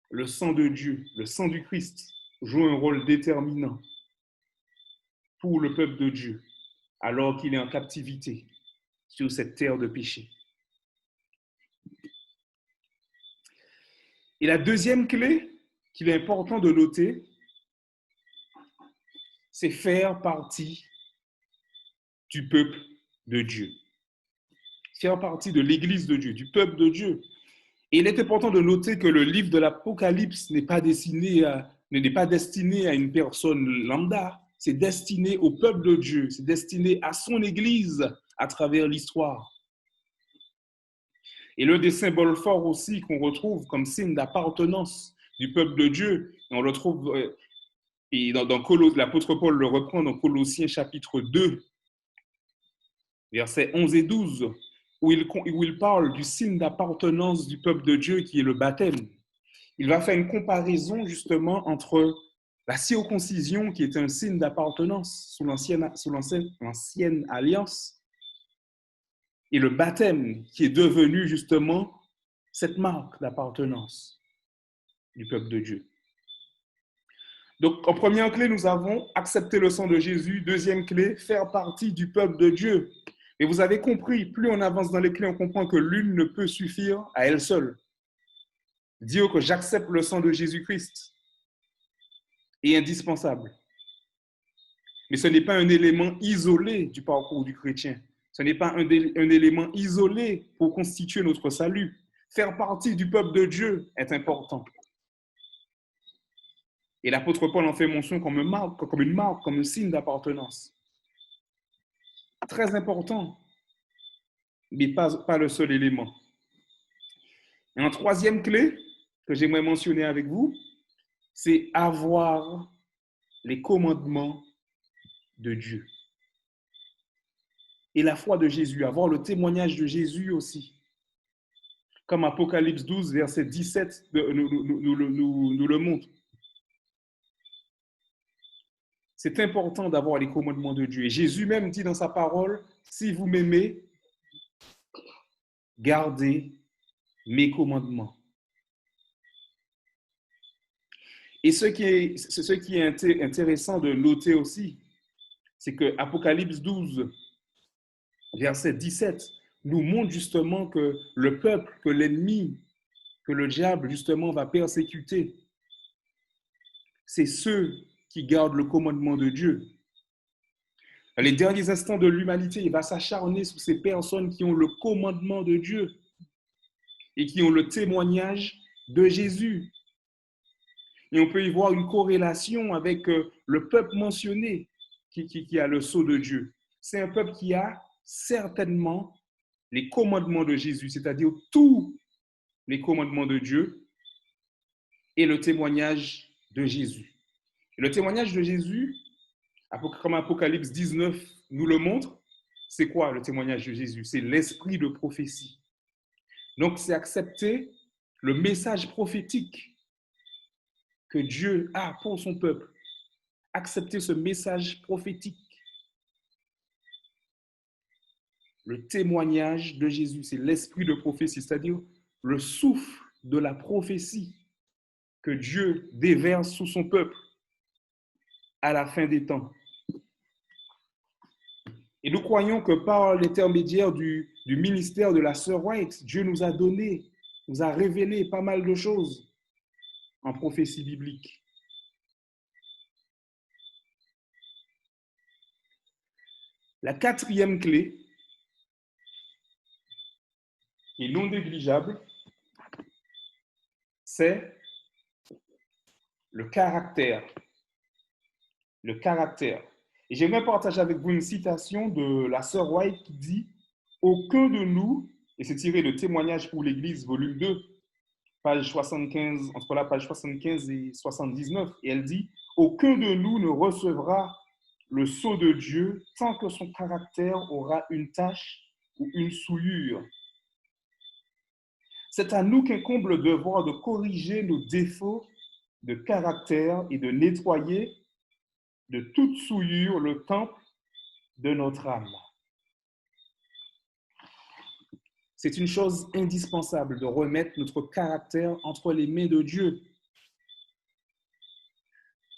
le sang de Dieu, le sang du Christ, joue un rôle déterminant pour le peuple de Dieu alors qu'il est en captivité sur cette terre de péché. Et la deuxième clé qu'il est important de noter, c'est faire partie du peuple de Dieu. Faire partie de l'Église de Dieu, du peuple de Dieu. Et il est important de noter que le livre de l'Apocalypse n'est pas destiné à une personne lambda, c'est destiné au peuple de Dieu, c'est destiné à son Église à travers l'histoire. Et l'un des symboles forts aussi qu'on retrouve comme signe d'appartenance du peuple de Dieu, et on le trouve, et dans l'apôtre Paul le reprend dans Colossiens chapitre 2, versets 11 et 12, où il parle du signe d'appartenance du peuple de Dieu qui est le baptême. Il va faire une comparaison justement entre La circoncision, qui est un signe d'appartenance sous l'ancienne alliance, et le baptême, qui est devenu justement cette marque d'appartenance du peuple de Dieu. Donc, en première clé, nous avons accepté le sang de Jésus. Deuxième clé, faire partie du peuple de Dieu. Et vous avez compris, plus on avance dans les clés, on comprend que l'une ne peut suffire à elle seule. Dire que j'accepte le sang de Jésus-Christ est indispensable. Mais ce n'est pas un élément isolé du parcours du chrétien. Ce n'est pas un élément isolé pour constituer notre salut. Faire partie du peuple de Dieu est important. Et l'apôtre Paul en fait mention comme une marque, comme un signe d'appartenance. Très important, mais pas le seul élément. Et en troisième clé que j'aimerais mentionner avec vous, c'est avoir les commandements de Dieu. Et la foi de Jésus, avoir le témoignage de Jésus aussi. Comme Apocalypse 12, verset 17 nous le montre. C'est important d'avoir les commandements de Dieu. Et Jésus même dit dans sa parole, si vous m'aimez, gardez mes commandements. Et ce qui est intéressant de noter aussi, c'est que Apocalypse 12, verset 17, nous montre justement que le peuple, que l'ennemi, que le diable justement va persécuter, c'est ceux qui gardent le commandement de Dieu. Dans les derniers instants de l'humanité, il va s'acharner sur ces personnes qui ont le commandement de Dieu et qui ont le témoignage de Jésus. Et on peut y voir une corrélation avec le peuple mentionné qui a le sceau de Dieu. C'est un peuple qui a certainement les commandements de Jésus, c'est-à-dire tous les commandements de Dieu et le témoignage de Jésus. Et le témoignage de Jésus, comme Apocalypse 19 nous le montre, c'est quoi le témoignage de Jésus? C'est l'esprit de prophétie. Donc, c'est accepter le message prophétique que Dieu a pour son peuple. Accepter ce message prophétique. Le témoignage de Jésus, c'est l'esprit de prophétie, c'est-à-dire le souffle de la prophétie que Dieu déverse sur son peuple à la fin des temps. Et nous croyons que par l'intermédiaire du ministère de la sœur White, Dieu nous a donné, nous a révélé pas mal de choses en prophétie biblique. La quatrième clé, qui est non négligeable, c'est le caractère. Le caractère. Et j'aimerais partager avec vous une citation de la sœur White qui dit « Aucun de nous », et c'est tiré de Témoignages pour l'Église, volume 2, page 75, entre la page 75 et 79, et elle dit « Aucun de nous ne recevra le sceau de Dieu tant que son caractère aura une tache ou une souillure. C'est à nous qu'incombe le devoir de corriger nos défauts de caractère et de nettoyer de toute souillure le temple de notre âme. » C'est une chose indispensable de remettre notre caractère entre les mains de Dieu.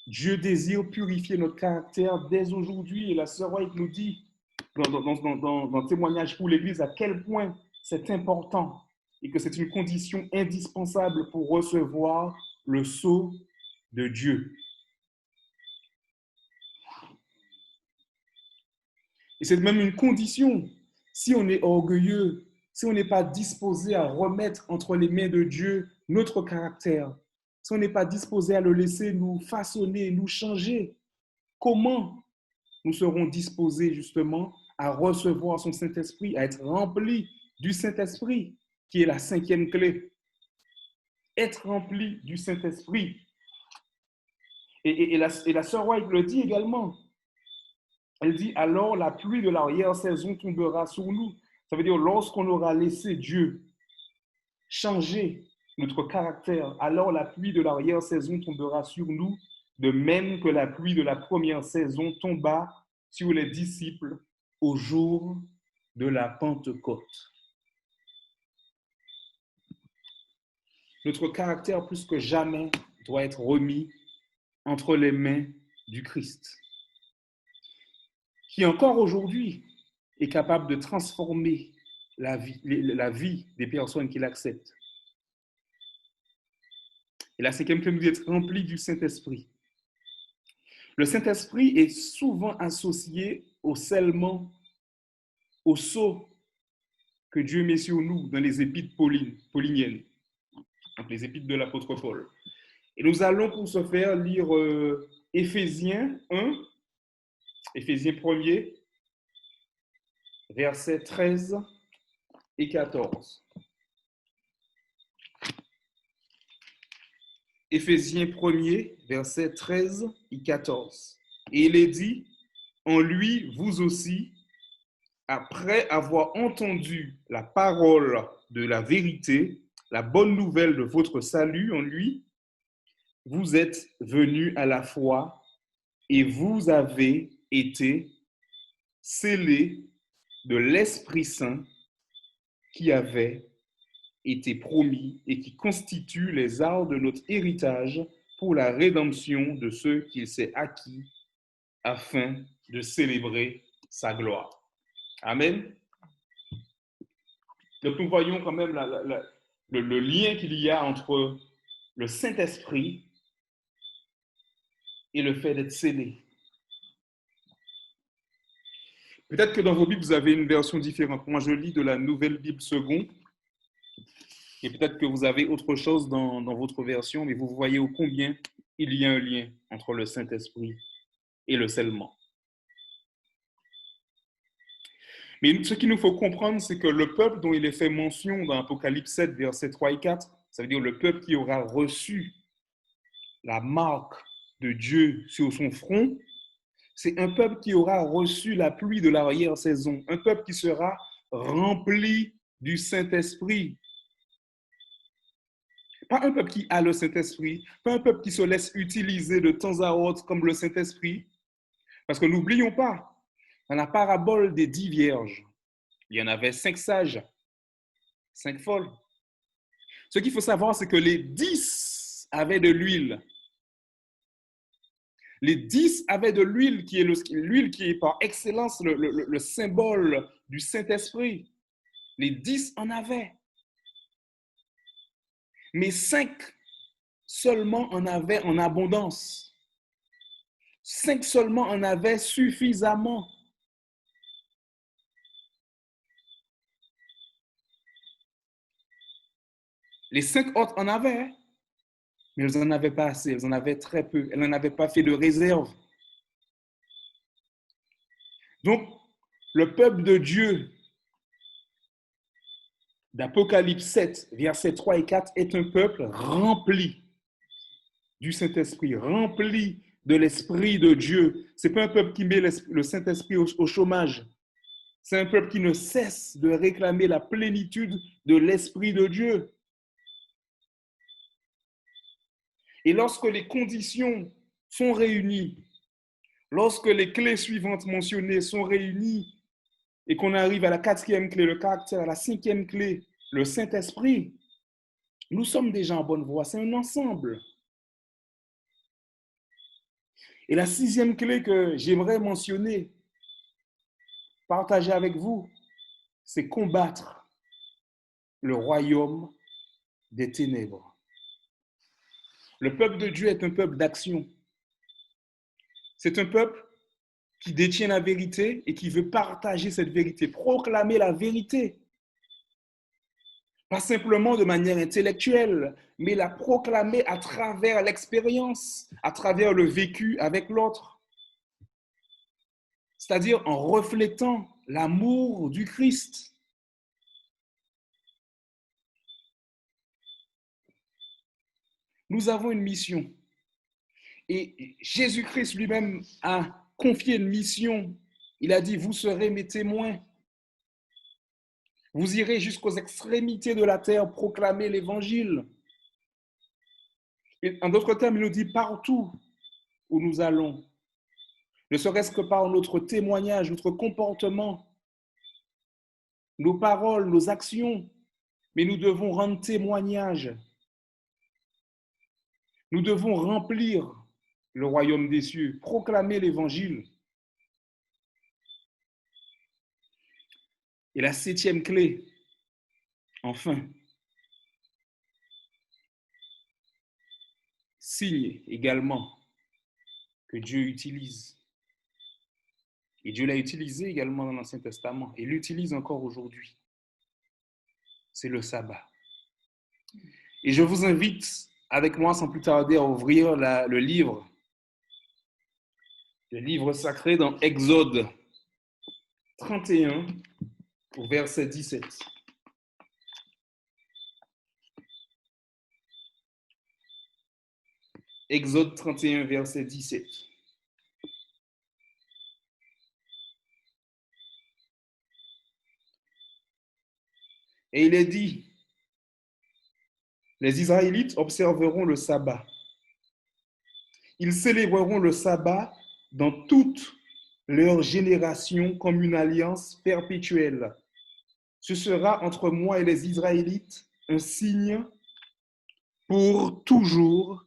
Dieu désire purifier notre caractère dès aujourd'hui. Et la sœur White nous dit dans Témoignage pour l'Église à quel point c'est important et que c'est une condition indispensable pour recevoir le sceau de Dieu. Et c'est même une condition. Si on est orgueilleux, si on n'est pas disposé à remettre entre les mains de Dieu notre caractère, si on n'est pas disposé à le laisser nous façonner, nous changer, comment nous serons disposés justement à recevoir son Saint-Esprit, à être remplis du Saint-Esprit, qui est la cinquième clé. Être rempli du Saint-Esprit. Et la sœur White le dit également. Elle dit, alors la pluie de l'arrière-saison tombera sur nous. Ça veut dire, lorsqu'on aura laissé Dieu changer notre caractère, alors la pluie de l'arrière-saison tombera sur nous de même que la pluie de la première saison tomba sur les disciples au jour de la Pentecôte. Notre caractère, plus que jamais, doit être remis entre les mains du Christ, qui encore aujourd'hui est capable de transformer la vie des personnes qui l'acceptent. Et la cinquième clé nous dit d'être rempli du Saint-Esprit. Le Saint-Esprit est souvent associé au scellement, au sceau que Dieu met sur nous dans les épîtres pauliniennes, donc les épîtres de l'apôtre Paul. Et nous allons pour ce faire lire Éphésiens 1, Éphésiens 1er, versets 13 et 14. Éphésiens 1er, versets 13 et 14. Et il est dit, en lui, vous aussi, après avoir entendu la parole de la vérité, la bonne nouvelle de votre salut en lui, vous êtes venus à la foi et vous avez été scellés de l'Esprit Saint qui avait été promis et qui constitue les arts de notre héritage pour la rédemption de ceux qu'il s'est acquis afin de célébrer sa gloire. Amen. Donc nous voyons quand même le lien qu'il y a entre le Saint-Esprit et le fait d'être scellé. Peut-être que dans vos Bibles, vous avez une version différente. Moi, je lis de la Nouvelle Bible seconde. Et peut-être que vous avez autre chose dans votre version, mais vous voyez ô combien il y a un lien entre le Saint-Esprit et le scellement. Mais ce qu'il nous faut comprendre, c'est que le peuple dont il est fait mention dans Apocalypse 7, versets 3 et 4, ça veut dire le peuple qui aura reçu la marque de Dieu sur son front, c'est un peuple qui aura reçu la pluie de l'arrière-saison, un peuple qui sera rempli du Saint-Esprit. Pas un peuple qui a le Saint-Esprit, pas un peuple qui se laisse utiliser de temps à autre comme le Saint-Esprit. Parce que n'oublions pas, dans la parabole des 10 vierges, il y en avait 5 sages, 5 folles. Ce qu'il faut savoir, c'est que les 10 avaient de l'huile. Les 10 avaient de l'huile qui est par excellence le symbole du Saint-Esprit. Les 10 en avaient. Mais 5 seulement en avaient en abondance. 5 seulement en avaient suffisamment. Les 5 autres en avaient, mais elles n'en avaient pas assez, elles en avaient très peu, elles n'en avaient pas fait de réserve. Donc, le peuple de Dieu d'Apocalypse 7, versets 3 et 4, est un peuple rempli du Saint-Esprit, rempli de l'Esprit de Dieu. Ce n'est pas un peuple qui met le Saint-Esprit au chômage. C'est un peuple qui ne cesse de réclamer la plénitude de l'Esprit de Dieu. Et lorsque les conditions sont réunies, lorsque les clés suivantes mentionnées sont réunies et qu'on arrive à la 4e clé, le caractère, à la 5e clé, le Saint-Esprit, nous sommes déjà en bonne voie. C'est un ensemble. Et la 6e clé que j'aimerais mentionner, partager avec vous, c'est combattre le royaume des ténèbres. Le peuple de Dieu est un peuple d'action. C'est un peuple qui détient la vérité et qui veut partager cette vérité, proclamer la vérité. Pas simplement de manière intellectuelle, mais la proclamer à travers l'expérience, à travers le vécu avec l'autre. C'est-à-dire en reflétant l'amour du Christ. Nous avons une mission. Et Jésus-Christ lui-même a confié une mission. Il a dit, vous serez mes témoins. Vous irez jusqu'aux extrémités de la terre proclamer l'évangile. Et en d'autres termes, il nous dit partout où nous allons, ne serait-ce que par notre témoignage, notre comportement, nos paroles, nos actions, mais nous devons rendre témoignage. Nous devons remplir le royaume des cieux, proclamer l'évangile. Et la 7e clé, enfin, signe également que Dieu utilise. Et Dieu l'a utilisé également dans l'Ancien Testament et l'utilise encore aujourd'hui. C'est le sabbat. Et je vous invite avec moi sans plus tarder à ouvrir le livre sacré dans Exode 31 au verset 17. Exode 31, verset 17. Et il est dit, les Israélites observeront le sabbat. Ils célébreront le sabbat dans toutes leurs générations comme une alliance perpétuelle. Ce sera entre moi et les Israélites un signe pour toujours,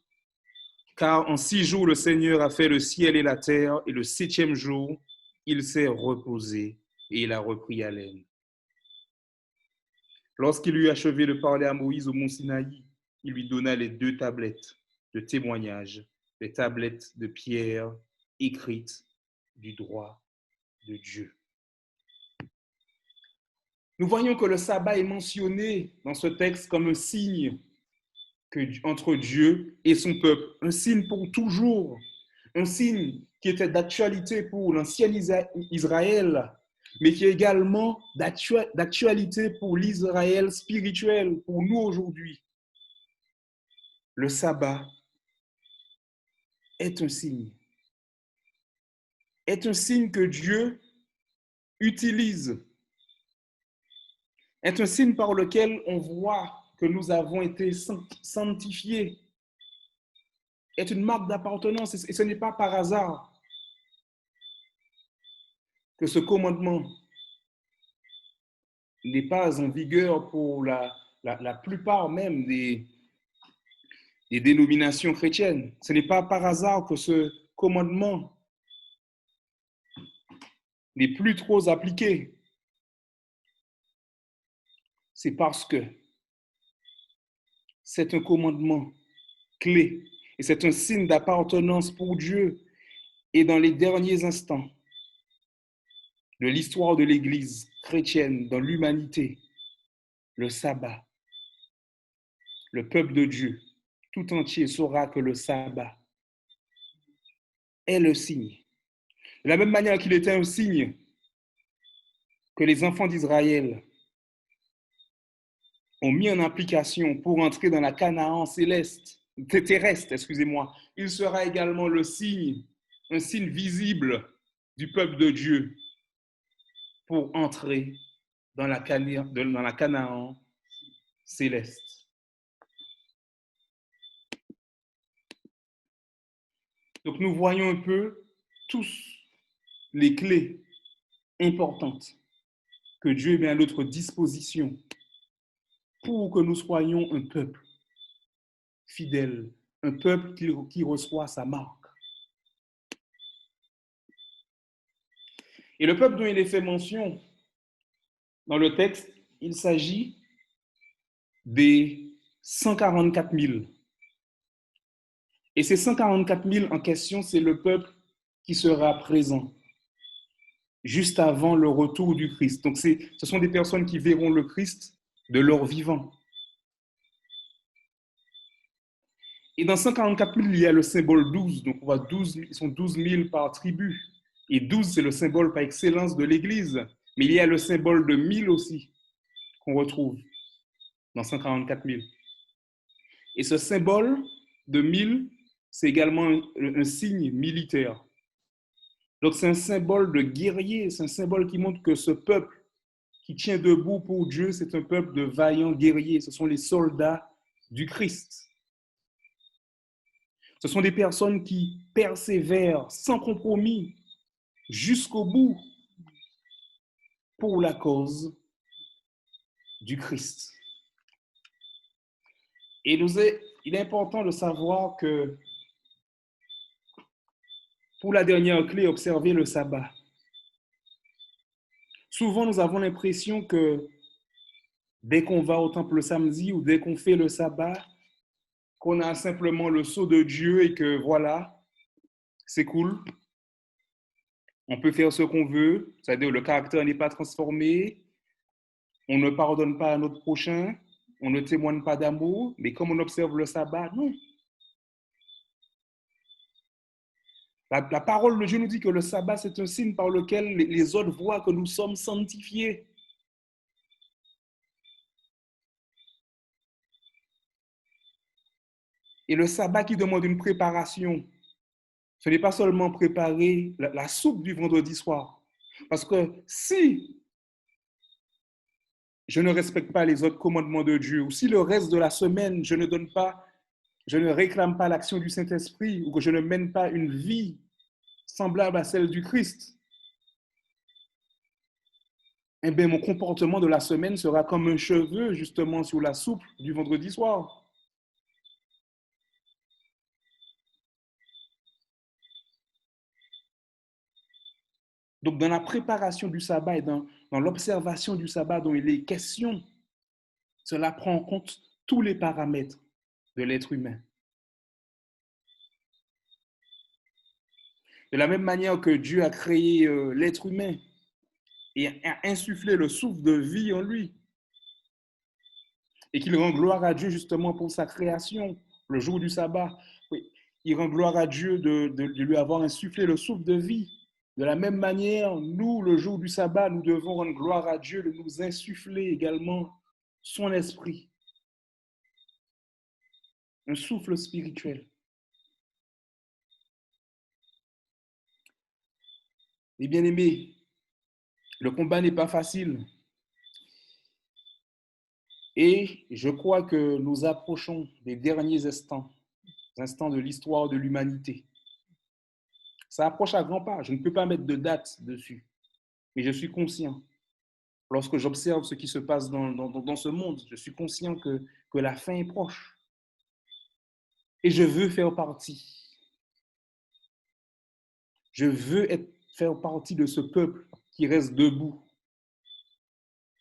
car en 6 jours le Seigneur a fait le ciel et la terre, et le 7e jour, il s'est reposé et il a repris haleine. Lorsqu'il eut achevé de parler à Moïse au mont Sinaï, il lui donna les 2 tablettes de témoignage, les tablettes de pierre écrites du droit de Dieu. Nous voyons que le sabbat est mentionné dans ce texte comme un signe entre Dieu et son peuple, un signe pour toujours, un signe qui était d'actualité pour l'ancien Israël, mais qui est également d'actualité pour l'Israël spirituel, pour nous aujourd'hui. Le sabbat est un signe que Dieu utilise, est un signe par lequel on voit que nous avons été sanctifiés, est une marque d'appartenance, et ce n'est pas par hasard que ce commandement n'est pas en vigueur pour la plupart même des dénominations chrétiennes. Ce n'est pas par hasard que ce commandement n'est plus trop appliqué. C'est parce que c'est un commandement clé et c'est un signe d'appartenance pour Dieu. Et dans les derniers instants de l'histoire de l'Église chrétienne dans l'humanité, le sabbat, le peuple de Dieu tout entier saura que le sabbat est le signe. De la même manière qu'il était un signe que les enfants d'Israël ont mis en application pour entrer dans la Canaan terrestre, il sera également le signe, un signe visible du peuple de Dieu pour entrer dans la Canaan céleste. Donc nous voyons un peu tous les clés importantes que Dieu met à notre disposition pour que nous soyons un peuple fidèle, un peuple qui reçoit sa marque. Et le peuple dont il est fait mention dans le texte, il s'agit des 144 000. Et ces 144 000 en question, c'est le peuple qui sera présent juste avant le retour du Christ. Donc, ce sont des personnes qui verront le Christ de leur vivant. Et dans 144 000, il y a le symbole 12. Donc, on voit 12, ils sont 12 000 par tribu. Et 12, c'est le symbole par excellence de l'Église. Mais il y a le symbole de 1000 aussi, qu'on retrouve dans 144 000. Et ce symbole de 1000, c'est également un signe militaire. Donc, c'est un symbole de guerrier, c'est un symbole qui montre que ce peuple qui tient debout pour Dieu, c'est un peuple de vaillants guerriers. Ce sont les soldats du Christ. Ce sont des personnes qui persévèrent sans compromis jusqu'au bout pour la cause du Christ. Et il est important de savoir que pour la dernière clé, observer le sabbat. Souvent, nous avons l'impression que dès qu'on va au temple le samedi ou dès qu'on fait le sabbat, qu'on a simplement le sceau de Dieu et que voilà, c'est cool. On peut faire ce qu'on veut, c'est-à-dire le caractère n'est pas transformé, on ne pardonne pas à notre prochain, on ne témoigne pas d'amour, mais comme on observe le sabbat, non. La parole de Dieu nous dit que le sabbat, c'est un signe par lequel les autres voient que nous sommes sanctifiés. Et le sabbat qui demande une préparation, ce n'est pas seulement préparer la soupe du vendredi soir. Parce que si je ne respecte pas les autres commandements de Dieu, ou si le reste de la semaine, je ne réclame pas l'action du Saint-Esprit, ou que je ne mène pas une vie semblable à celle du Christ, eh bien, mon comportement de la semaine sera comme un cheveu, justement, sur la soupe du vendredi soir. Donc, dans la préparation du sabbat et dans l'observation du sabbat dont il est question, cela prend en compte tous les paramètres de l'être humain. De la même manière que Dieu a créé l'être humain et a insufflé le souffle de vie en lui, et qu'il rend gloire à Dieu justement pour sa création, le jour du sabbat, oui, il rend gloire à Dieu de lui avoir insufflé le souffle de vie. De la même manière, nous, le jour du sabbat, nous devons rendre gloire à Dieu de nous insuffler également son esprit, un souffle spirituel. Et bien-aimés, le combat n'est pas facile. Et je crois que nous approchons des derniers instants de l'histoire de l'humanité. Ça approche à grands pas. Je ne peux pas mettre de date dessus. Mais je suis conscient, lorsque j'observe ce qui se passe dans ce monde, je suis conscient que la fin est proche. Et je veux faire partie. Je veux faire partie de ce peuple qui reste debout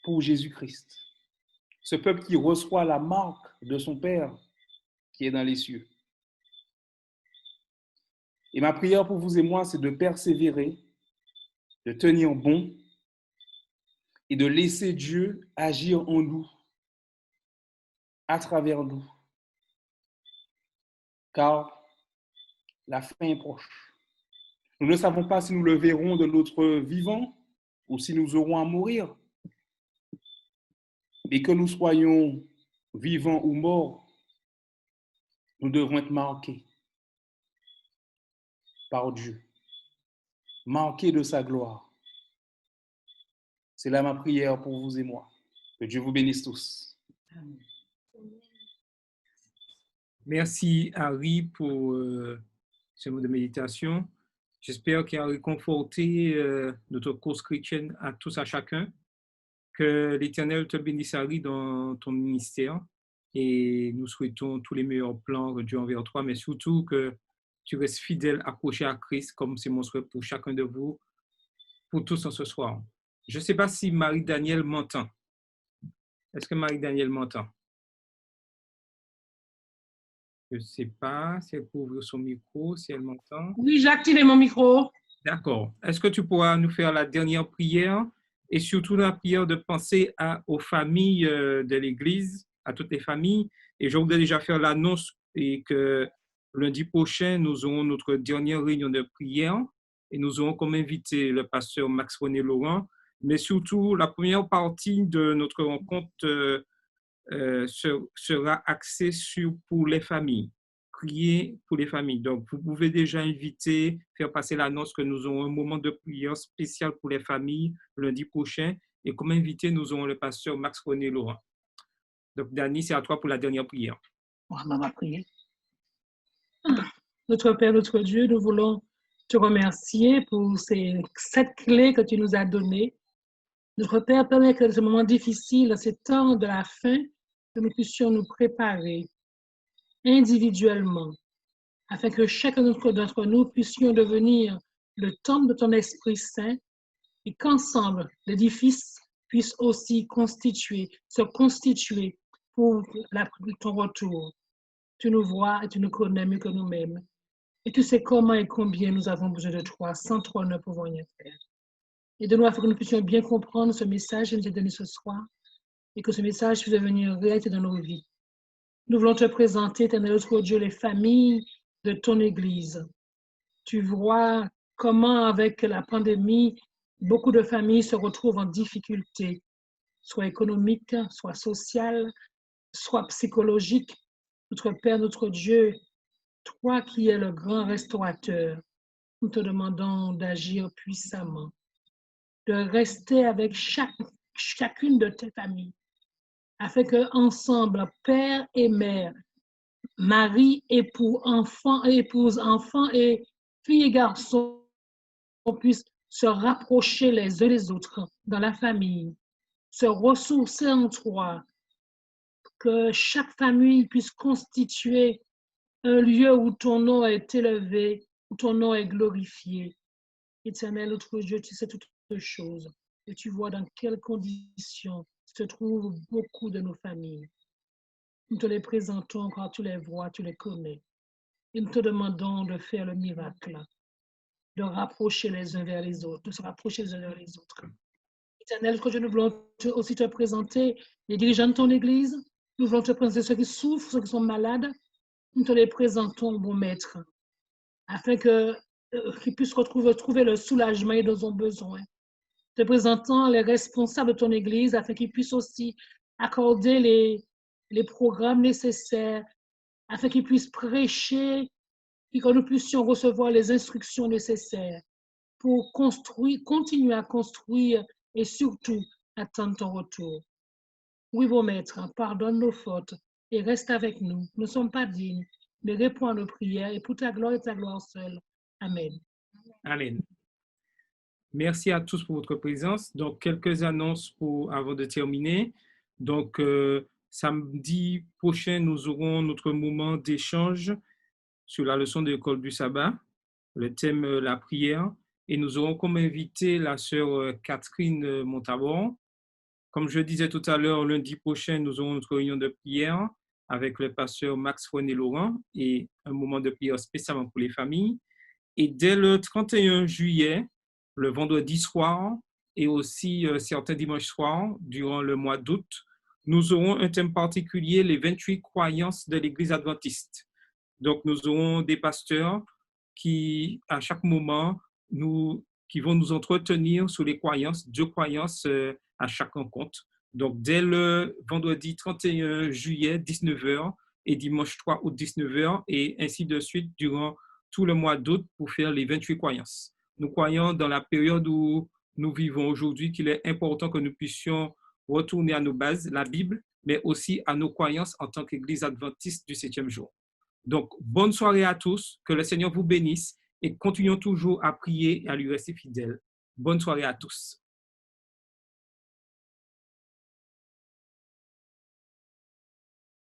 pour Jésus-Christ. Ce peuple qui reçoit la marque de son Père qui est dans les cieux. Et ma prière pour vous et moi, c'est de persévérer, de tenir bon et de laisser Dieu agir en nous, à travers nous. Car la fin est proche. Nous ne savons pas si nous le verrons de notre vivant ou si nous aurons à mourir. Mais que nous soyons vivants ou morts, nous devons être marqués par Dieu, marqués de sa gloire. C'est là ma prière pour vous et moi. Que Dieu vous bénisse tous. Amen. Merci Harry pour ce mot de méditation. J'espère qu'il a réconforté notre cause chrétienne à tous, à chacun. Que l'Éternel te bénisse, Harry, dans ton ministère. Et nous souhaitons tous les meilleurs plans de Dieu envers toi, mais surtout que tu restes fidèle, accroché à Christ, comme c'est mon souhait pour chacun de vous, pour tous en ce soir. Je ne sais pas si Marie-Danielle m'entend. Est-ce que Marie-Danielle m'entend? Je ne sais pas si elle peut ouvrir son micro, si elle m'entend. Oui, j'ai activé mon micro. D'accord. Est-ce que tu pourras nous faire la dernière prière et surtout la prière de penser aux familles de l'Église, à toutes les familles. Et je voudrais déjà faire l'annonce et que lundi prochain, nous aurons notre dernière réunion de prière et nous aurons comme invité le pasteur Max-René Laurent. Mais surtout, la première partie de notre rencontre sera axée pour les familles. Prier pour les familles. Donc, vous pouvez déjà inviter, faire passer l'annonce que nous aurons un moment de prière spécial pour les familles lundi prochain. Et comme invité, nous aurons le pasteur Max-René Laurent. Donc, Dani, c'est à toi pour la dernière prière. On va prier. Notre Père, notre Dieu, nous voulons te remercier pour ces 7 clés que tu nous as données. Notre Père, permet que ce moment difficile, ces temps de la fin, que nous puissions nous préparer individuellement, afin que chacun d'entre nous puissions devenir le temple de ton Esprit Saint et qu'ensemble, l'édifice puisse aussi se constituer pour ton retour. Tu nous vois et tu nous connais mieux que nous-mêmes. Et tu sais comment et combien nous avons besoin de toi. Sans toi, nous ne pouvons rien faire. Et de nous afin que nous puissions bien comprendre ce message que nous as donné ce soir et que ce message puisse devenir réalité dans nos vies. Nous voulons te présenter, éternel notre Dieu, les familles de ton Église. Tu vois comment, avec la pandémie, beaucoup de familles se retrouvent en difficulté, soit économique, soit sociale, soit psychologique. Notre Père, notre Dieu, toi qui es le grand restaurateur, nous te demandons d'agir puissamment, de rester avec chacune de tes familles, afin que ensemble, père et mère, mari, époux, enfants et épouses, enfants et filles et garçons, puissent se rapprocher les uns des autres dans la famille, se ressourcer en toi, que chaque famille puisse constituer un lieu où ton nom est élevé, où ton nom est glorifié. Éternel, notre Dieu, tu sais toutes choses et tu vois dans quelles conditions se trouvent beaucoup de nos familles. Nous te les présentons car tu les vois, tu les connais. Et nous te demandons de faire le miracle, de rapprocher les uns vers les autres, de se rapprocher les uns vers les autres. Éternel, que nous voulons aussi te présenter les dirigeants de ton Église. Nous voulons te présenter ceux qui souffrent, ceux qui sont malades. Nous te les présentons, bon Maître, afin qu'ils puissent trouver le soulagement dont ils ont besoin. Te présentant les responsables de ton Église, afin qu'ils puissent aussi accorder les programmes nécessaires, afin qu'ils puissent prêcher et que nous puissions recevoir les instructions nécessaires pour continuer à construire et surtout attendre ton retour. Oui, bon Maître, pardonne nos fautes et reste avec nous. Nous ne sommes pas dignes, mais réponds à nos prières et pour ta gloire et ta gloire seule. Amen. Amen. Merci à tous pour votre présence. Donc, quelques annonces avant de terminer. Donc, samedi prochain, nous aurons notre moment d'échange sur la leçon de l'école du sabbat, le thème la prière. Et nous aurons comme invité la sœur Catherine Montabon. Comme je disais tout à l'heure, lundi prochain, nous aurons notre réunion de prière avec le pasteur Max René-Laurent et un moment de prière spécialement pour les familles. Et dès le 31 juillet, le vendredi soir et aussi certains dimanches soirs, durant le mois d'août, nous aurons un thème particulier, les 28 croyances de l'Église adventiste. Donc, nous aurons des pasteurs qui, à chaque moment, qui vont nous entretenir sur les croyances, 2 croyances à chaque rencontre. Donc, dès le vendredi 31 juillet, 19h, et dimanche 3 août, 19h, et ainsi de suite durant tout le mois d'août pour faire les 28 croyances. Nous croyons dans la période où nous vivons aujourd'hui qu'il est important que nous puissions retourner à nos bases, la Bible, mais aussi à nos croyances en tant qu'Église adventiste du 7e jour. Donc, bonne soirée à tous, que le Seigneur vous bénisse et continuons toujours à prier et à lui rester fidèles. Bonne soirée à tous.